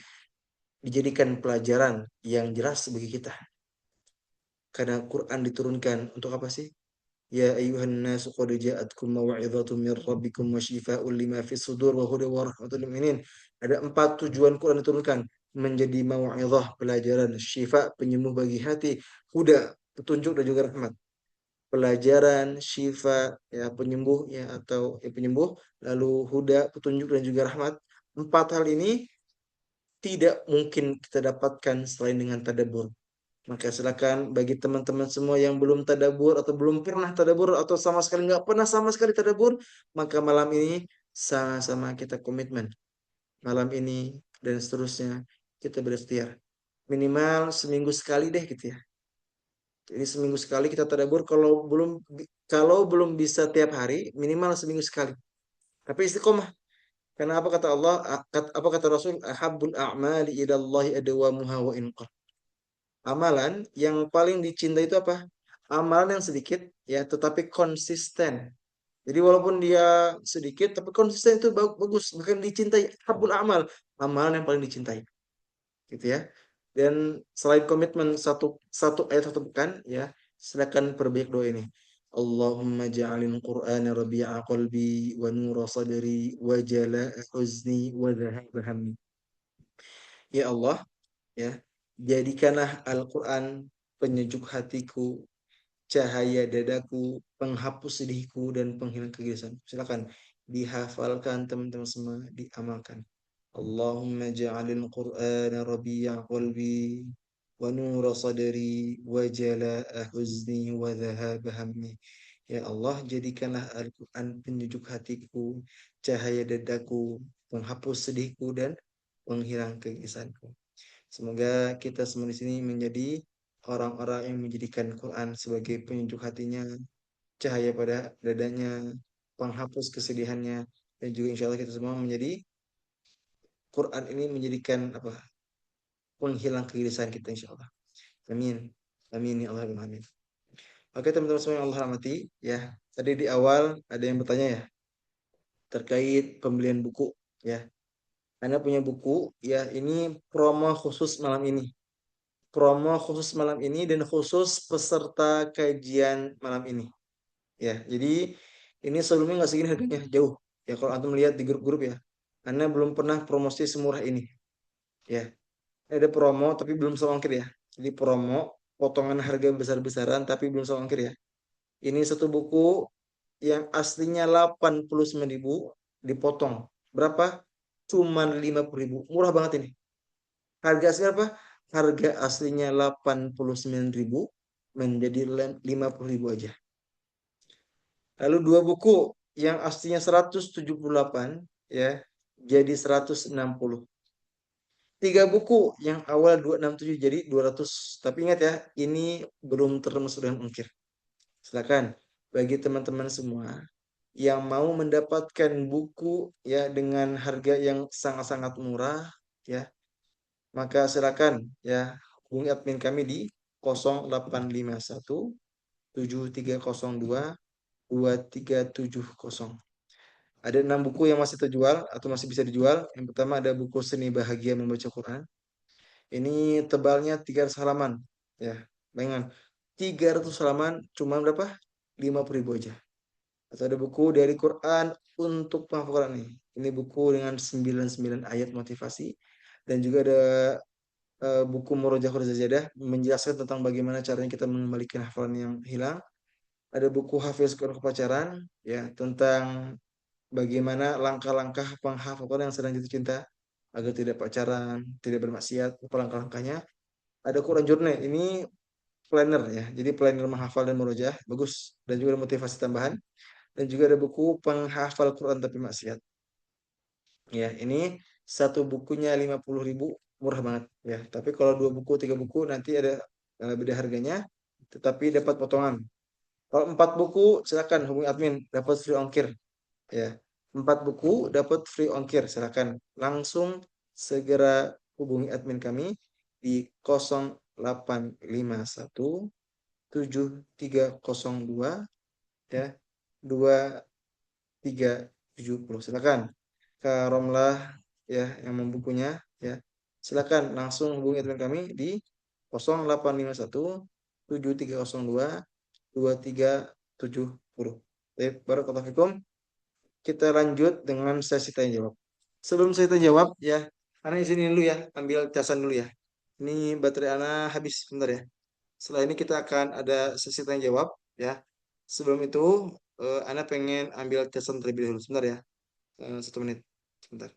Speaker 1: dijadikan pelajaran yang jelas bagi kita. Karena Quran diturunkan untuk apa sih? Ya ayuhan nasu qad ja'atkum mau'izatun min rabbikum wa shifaa'un lima fis sudur wa hudan wa rahmatul lil mu'minin. Ada 4 tujuan Quran diturunkan: menjadi mau'izah, pelajaran; syifa, penyembuh bagi hati; huda, petunjuk dan juga rahmat. Pelajaran, syifa, ya penyembuh ya atau ya penyembuh, lalu huda, petunjuk dan juga rahmat. 4 hal ini tidak mungkin kita dapatkan selain dengan tadabbur. Maka silakan bagi teman-teman semua yang belum tadabur atau belum pernah tadabur atau sama sekali nggak pernah sama sekali tadabur, maka malam ini sama-sama kita komitmen. Malam ini dan seterusnya kita berikhtiar. Minimal seminggu sekali deh gitu ya. Jadi seminggu sekali kita tadabur, kalau belum bisa tiap hari, minimal seminggu sekali. Tapi istiqomah. Karena apa kata Allah? Apa kata Rasul? Ahabbul a'mali ilallahi adwamuha wa in qalla. Amalan yang paling dicintai itu apa? Amalan yang sedikit ya tetapi konsisten. Jadi walaupun dia sedikit tapi konsisten itu bagus, bahkan dicintai. Habul amal, amalan yang paling dicintai. Gitu ya. Dan selain komitmen satu satu ayat satu pekan ya, silakan perbaik doa ini. Allahumma ja'alin Qur'ana rabi'a qalbi wa nura sadri wa jala'a huzni wa dhahaba hammi. Ya Allah, ya, jadikanlah Al-Quran penyejuk hatiku, cahaya dadaku, penghapus sedihku, dan penghilang kegelisahan. Silakan dihafalkan teman-teman semua, diamalkan. Allahumma ja'alil Qur'ana rabi'a qalbi wa nura sadri wa jala'a huzni wa dhahaba hammi. Ya Allah, jadikanlah Al-Quran penyejuk hatiku, cahaya dadaku, penghapus sedihku, dan penghilang kegelisahanku. Semoga kita semua di sini menjadi orang-orang yang menjadikan Quran sebagai penyejuk hatinya, cahaya pada dadanya, penghapus kesedihannya, dan juga insya Allah kita semua menjadi Quran ini menjadikan apa? Penghilang kegelisahan kita insya Allah. Amin. Amin ya Allah. Amin. Oke teman-teman semua yang Allah rahmati, ya. Tadi di awal ada yang bertanya ya terkait pembelian buku, ya. Anda punya buku, ya. Ini promo khusus malam ini. Promo khusus malam ini dan khusus peserta kajian malam ini. Ya, jadi ini sebelumnya nggak segini harganya, jauh. Ya, kalau antum lihat di grup-grup ya, Anda belum pernah promosi semurah ini. Ya, ada promo tapi belum sama ongkir ya. Jadi promo potongan harga besar-besaran tapi belum sama ongkir ya. Ini satu buku yang aslinya 89.000 dipotong. Berapa? Cuman 50.000. Murah banget ini. Harga aslinya apa? Harga aslinya 89.000 menjadi 50.000 aja. Lalu dua buku yang aslinya 178 ya jadi 160. Tiga buku yang awal 267 jadi 200. Tapi ingat ya, ini belum termasuk dengan ongkir. Silakan bagi teman-teman semua yang mau mendapatkan buku ya dengan harga yang sangat-sangat murah ya, maka silakan ya hubungi admin kami di 0851 7302 2370. Ada 6 buku yang masih terjual atau masih bisa dijual. Yang pertama ada buku Seni Bahagia Membaca Quran. Ini tebalnya 300 halaman. Ya, bayangkan 300 halaman cuma berapa? 50.000 aja. Atau ada buku dari Quran untuk penghafal Quran nih. Ini buku dengan 99 ayat motivasi dan juga ada buku Murojaahul Zajadah menjelaskan tentang bagaimana caranya kita mengembalikan hafalan yang hilang. Ada buku Hafiz Quran Kepacaran ya tentang bagaimana langkah-langkah penghafal Quran yang sedang jatuh cinta agar tidak pacaran, tidak bermaksiat, apa langkah-langkahnya. Ada Quran Journey, ini planner ya. Jadi planner menghafal dan murojaah, bagus. Dan juga ada motivasi tambahan. Dan juga ada buku penghafal Quran tapi maksiat. Ya, ini satu bukunya 50.000, murah banget ya. Tapi kalau 2 buku, 3 buku nanti ada beda harganya, tetapi dapat potongan. Kalau 4 buku, silakan hubungi admin, dapat free ongkir ya. 4 buku dapat free ongkir, silakan langsung segera hubungi admin kami di 0851 7302 ya 2370. Silakan Kak Romlah ya yang membukunya ya. Silakan langsung hubungi admin kami di 0851 7302 2370. Baik, barakallahu fikum. Kita lanjut dengan sesi tanya jawab. Sebelum saya tanya jawab ya, Ana izinin dulu ya, ambil casan dulu ya. Ini baterai Ana habis sebentar ya. Setelah ini kita akan ada sesi tanya jawab ya. Sebelum itu Ana pengen ambil casan terlebih dahulu sebentar ya. 1 menit. Sebentar.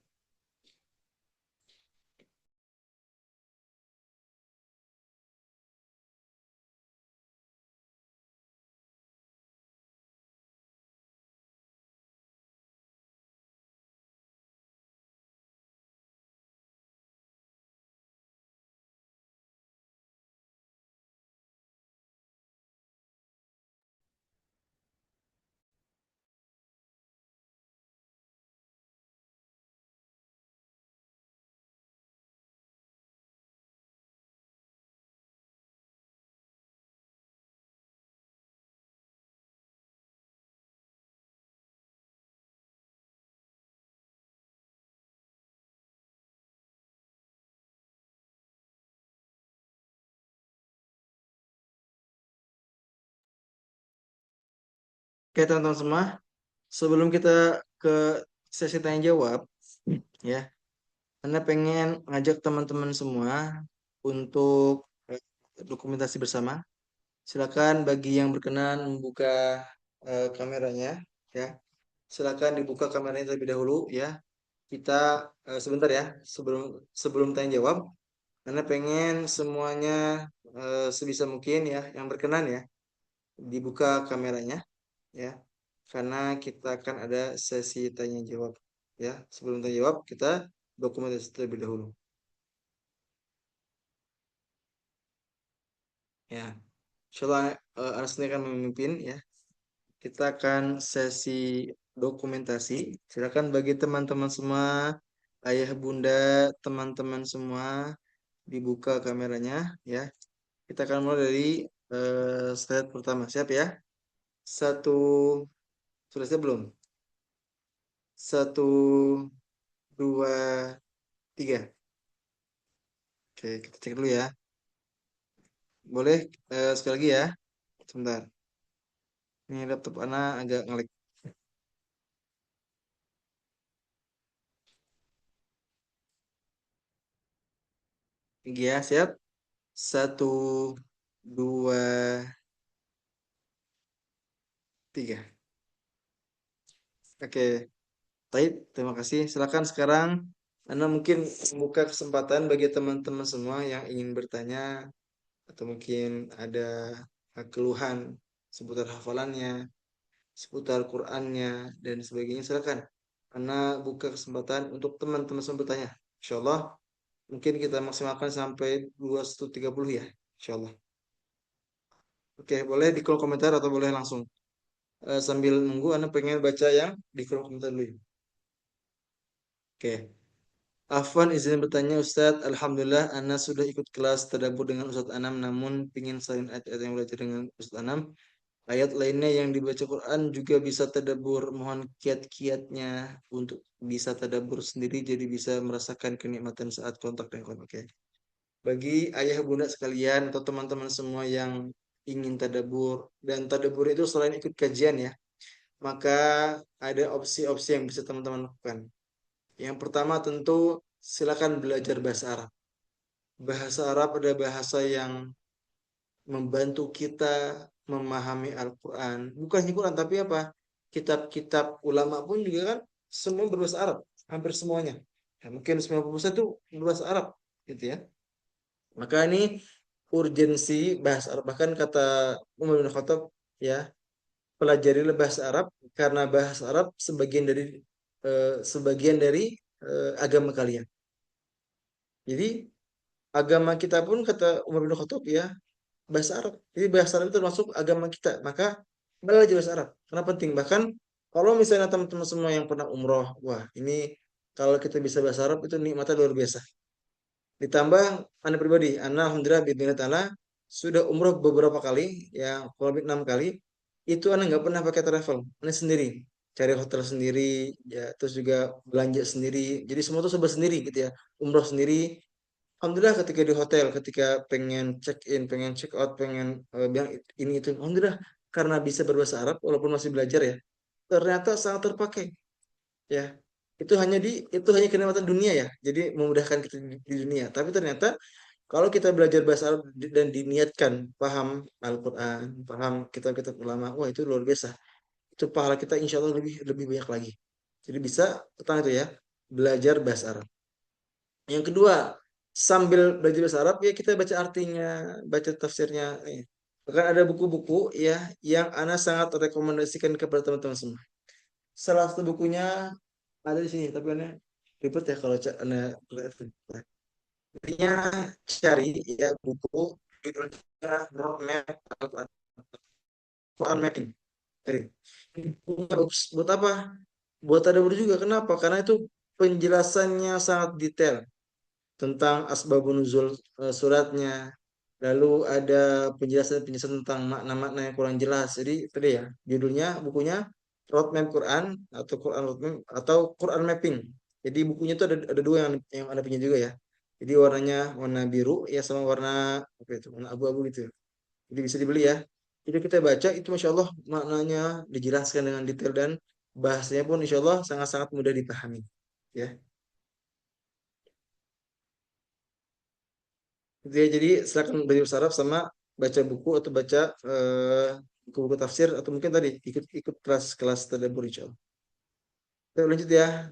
Speaker 1: Oke teman-teman semua, sebelum kita ke sesi tanya jawab ya, Anda pengen ngajak teman-teman semua untuk dokumentasi bersama. Silakan bagi yang berkenan membuka kameranya ya. Silakan dibuka kameranya terlebih dahulu ya. Kita sebentar ya, sebelum sebelum tanya jawab, Anda pengen semuanya sebisa mungkin ya yang berkenan ya dibuka kameranya ya. Karena kita akan ada sesi tanya jawab ya. Sebelum tanya jawab kita dokumentasi terlebih dahulu ya. Insyaallah Anas sendiri akan memimpin ya. Kita akan sesi dokumentasi. Silakan bagi teman-teman semua, ayah bunda, teman-teman semua dibuka kameranya ya. Kita akan mulai dari slide pertama. Siap ya? Satu, sudah siap belum? Satu, dua, tiga. Oke, kita cek dulu ya. Boleh sekali lagi ya. Sebentar. Ini laptop Ana agak ngelag. Lagi ya, siap? Satu, dua, tiga. Oke, baik. Terima kasih. Silakan sekarang Anda mungkin membuka kesempatan bagi teman-teman semua yang ingin bertanya atau mungkin ada keluhan seputar hafalannya, seputar Qur'annya dan sebagainya. Silakan. Karena buka kesempatan untuk teman-teman semua bertanya. Insya Allah mungkin kita maksimalkan sampai 21.30 ya. Insya Allah. Oke, boleh di kolom komentar atau boleh langsung. Sambil nunggu, Anda pengen baca yang di kolom komentar dulu. Oke. Afwan izin bertanya Ustadz, Alhamdulillah Ana sudah ikut kelas tadabbur dengan Ustadz Anam, namun pingin selain ayat-ayat yang belajar dengan Ustadz Anam, Ayat lainnya yang dibaca Quran juga bisa tadabbur. Mohon kiat-kiatnya untuk bisa tadabbur sendiri jadi bisa merasakan kenikmatan saat kontak dengan Quran. Oke. Bagi ayah bunda sekalian atau teman-teman semua yang ingin tadabbur dan tadabbur itu selain ikut kajian ya, maka ada opsi-opsi yang bisa teman-teman lakukan. Yang pertama tentu silakan belajar bahasa Arab. Bahasa Arab adalah bahasa yang membantu kita memahami Al-Quran. Bukan hanya Quran, tapi apa? Kitab-kitab ulama pun juga kan semua berbahasa Arab. Hampir semuanya. Ya, mungkin 90% itu berbahasa Arab. Gitu ya. Maka ini urgensi bahasa Arab. Bahkan kata Umar bin Khattab, ya, pelajarilah bahasa Arab karena bahasa Arab sebagian dari agama kalian. Jadi agama kita pun kata Umar bin Khattab ya bahasa Arab. Jadi bahasa Arab itu termasuk agama kita. Maka belajar bahasa Arab. Karena penting. Bahkan kalau misalnya teman-teman semua yang pernah umroh, wah ini kalau kita bisa bahasa Arab itu nikmatnya luar biasa. Ditambah anda pribadi, anda alhamdulillah bismillah ta'ala sudah umroh beberapa kali, ya kurang lebih 6 kali. Itu anda nggak pernah pakai travel, anda sendiri cari hotel sendiri, ya terus juga belanja sendiri. Jadi semua itu serba sendiri gitu ya. Umroh sendiri. Alhamdulillah ketika di hotel, ketika pengen check in, pengen check out, pengen bilang ini itu, alhamdulillah karena bisa berbahasa Arab walaupun masih belajar ya, ternyata sangat terpakai ya. Itu hanya kenikmatan dunia ya. Jadi memudahkan kita di dunia. Tapi ternyata kalau kita belajar bahasa Arab dan diniatkan paham Al-Quran, paham kitab-kitab ulama, wah itu luar biasa. Itu pahala kita insya Allah lebih lebih banyak lagi. Jadi bisa tentang itu ya, belajar bahasa Arab. Yang kedua, sambil belajar bahasa Arab ya kita baca artinya, baca tafsirnya. Bahkan ada buku-buku ya yang Ana sangat rekomendasikan kepada teman-teman semua. Salah satu bukunya ada di sini, tapi Ana ribet ya kalau Ana intinya cari ya buku judulnya Roadmap Quran Mapping. Cari. Buat apa? Buat ada juga. Kenapa? Karena itu penjelasannya sangat detail tentang asbabun nuzul suratnya. Lalu ada penjelasan-penjelasan tentang makna-makna yang kurang jelas. Jadi tadi ya, judulnya bukunya Roadmap Quran atau Quran Roadmap atau Quran Mapping. Jadi bukunya itu ada dua yang ada punya juga ya. Jadi warnanya warna biru ya sama warna apa itu? Warna abu-abu gitu. Jadi bisa dibeli ya. Jadi kita baca itu Masya Allah maknanya dijelaskan dengan detail dan bahasanya pun Insya Allah sangat-sangat mudah dipahami. Ya. Gitu ya, jadi silakan belajar bahasa Arab sama baca buku atau baca buku-buku tafsir atau mungkin tadi ikut kelas-kelas tadabbur insyaallah. Oke, lanjut ya.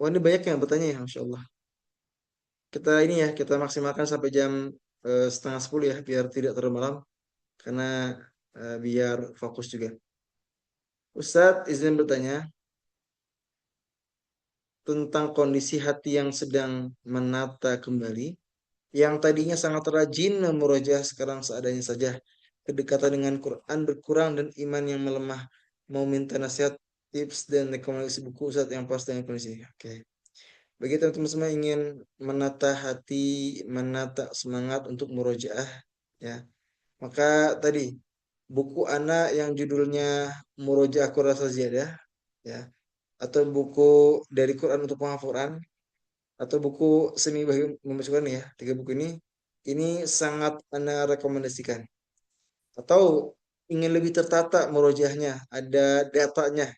Speaker 1: Wah ini banyak yang bertanya ya, Masya Allah. Kita ini ya, kita maksimalkan sampai jam setengah 10 ya, biar tidak terlalu malam. Karena biar fokus juga. Ustadz izin bertanya tentang kondisi hati yang sedang menata kembali. Yang tadinya sangat rajin memurojaah sekarang seadanya saja. Kedekatan dengan Quran berkurang dan iman yang melemah. Mau minta nasihat, tips dan rekomendasi buku Ustaz yang pas dengan kondisi. Oke. Bagi teman-teman semua ingin menata hati, menata semangat untuk murojaah ya. Maka tadi buku anak yang judulnya Murojaah Quran Saziyadah ya atau buku dari Quran untuk penghafalan atau buku seni bahasa membaca Quran ya, 3 buku ini sangat Anda rekomendasikan. Atau ingin lebih tertata murojaahnya, ada datanya,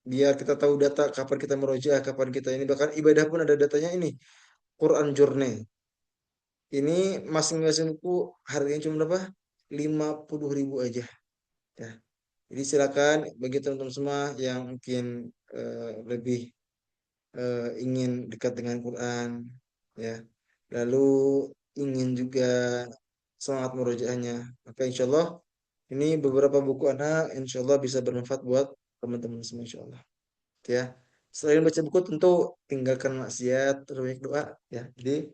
Speaker 1: biar kita tahu data kapan kita murojaah, kapan kita ini bahkan ibadah pun ada datanya ini. Quran Journey. Ini masing-masing buku harganya cuma berapa? 50.000 aja. Ya. Jadi silakan bagi teman-teman semua yang mungkin lebih ingin dekat dengan Quran ya lalu ingin juga semangat murojaahnya maka insya Allah ini beberapa buku anak insya Allah bisa bermanfaat buat teman-teman semua insya Allah ya selain baca buku tentu tinggalkan maksiat terus banyak doa ya jadi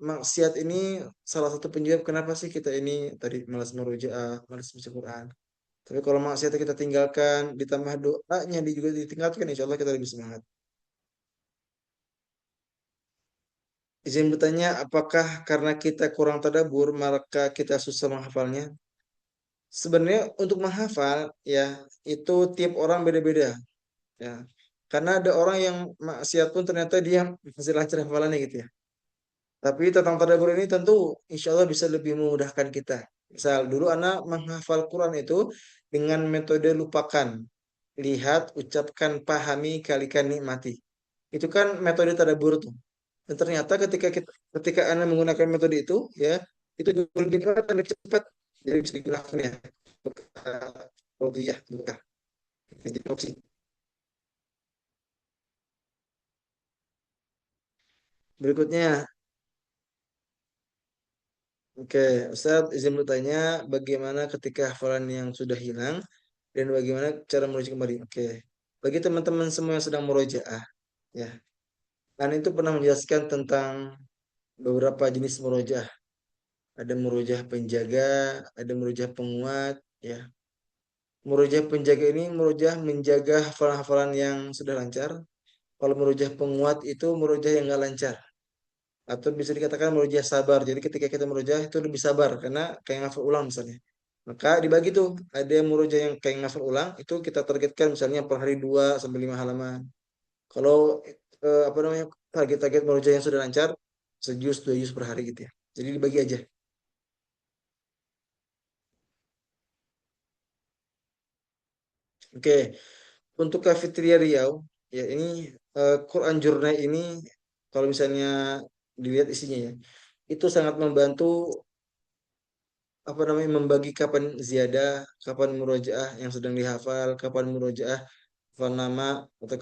Speaker 1: maksiat ini salah satu penyebab kenapa sih kita ini tadi malas murojaah malas baca Quran tapi kalau maksiat kita tinggalkan ditambah doanya juga ditingkatkan insya Allah kita lebih semangat. Izin bertanya, apakah karena kita kurang tadabbur maka kita susah menghafalnya? Sebenarnya untuk menghafal ya itu tiap orang beda-beda ya. Karena ada orang yang maksiat pun ternyata dia masih lancar hafalannya gitu ya. Tapi tentang tadabbur ini tentu insya Allah bisa lebih memudahkan kita. Misal dulu anak menghafal Quran itu dengan metode lupakan, lihat, ucapkan, pahami, kalikan, nikmati. Itu kan metode tadabbur tuh. Dan ternyata ketika anak menggunakan metode itu ya itu lebih cepat dan lebih cepat. Jadi bisa digunakan ya. Ya, bukan. Jadi opsi. Berikutnya, oke, Ustaz izin bertanya bagaimana ketika hafalan yang sudah hilang dan bagaimana cara menuju kembali. Oke, bagi teman-teman semua yang sedang murojaah, ya, kan itu pernah menjelaskan tentang beberapa jenis murojaah. Ada murojaah penjaga, ada murojaah penguat, ya. Murojaah penjaga ini murojaah menjaga hafalan-hafalan yang sudah lancar. Kalau murojaah penguat itu murojaah yang nggak lancar. Atau bisa dikatakan murojaah sabar. Jadi ketika kita murojaah itu lebih sabar karena kayak ngafal ulang misalnya. Maka dibagi tuh, ada yang murojaah yang kayak ngafal ulang itu kita targetkan misalnya per hari 2 sampai 5 halaman. Kalau apa namanya target-target murojaah yang sudah lancar sejus 2 juz per hari gitu ya. Jadi dibagi aja. Oke, untuk Cafeteria Riau ya ini Quran Journey ini kalau misalnya dilihat isinya ya itu sangat membantu apa namanya membagi kapan ziyadah, kapan murojaah yang sedang dihafal, kapan murojaah hafal nama atau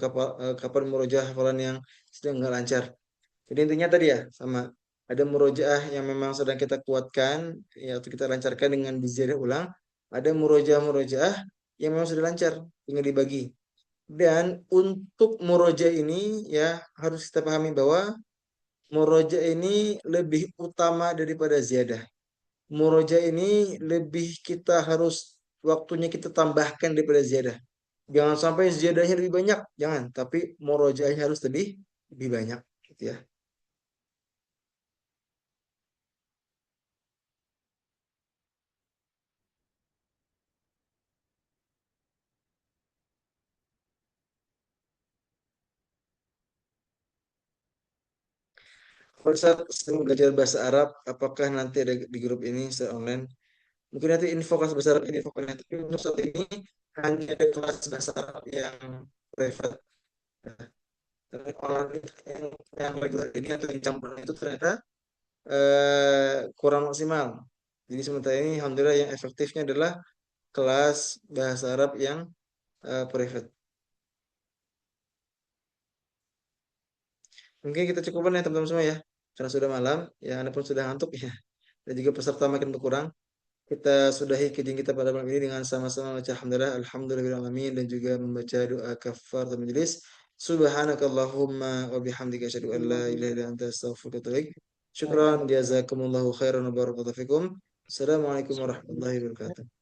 Speaker 1: kapan murojaah hafalan yang sedang nggak lancar. Jadi intinya tadi ya sama ada murojaah yang memang sedang kita kuatkan ya atau kita lancarkan dengan diziyadah ulang. Ada murojaah-murojaah yang memang sudah lancar tinggal dibagi. Dan untuk murojaah ini ya harus kita pahami bahwa murojaah ini lebih utama daripada ziyadah. Muroja ini lebih kita harus waktunya kita tambahkan daripada ziyadah. Jangan sampai ziyadahnya lebih banyak, jangan. Tapi murojaahnya harus lebih banyak, gitu ya. Kalau saat sedang belajar bahasa Arab, apakah nanti ada di grup ini secara online? Mungkin nanti info kelas bahasa Arab ini info kalian. Tapi untuk saat ini hanya ada kelas bahasa Arab yang private. Tapi online yang regular ini atau yang campuran itu ternyata kurang maksimal. Jadi sementara ini alhamdulillah yang efektifnya adalah kelas bahasa Arab yang private. Mungkin kita cukupkan ya teman-teman semua ya. Karena sudah malam, ya Anda pun sudah ngantuk ya. Dan juga peserta makin berkurang. Kita sudahi kajian kita pada malam ini dengan sama-sama membaca alhamdulillahirabbil dan juga membaca doa kafaratul majelis. Subhanakallahumma wa bihamdika asyhadu an la ilaha illa anta astaghfiruka wa atubu ilaik. Syukran jazakumullahu khairan wa barakallahu fikum. Assalamualaikum warahmatullahi wabarakatuh.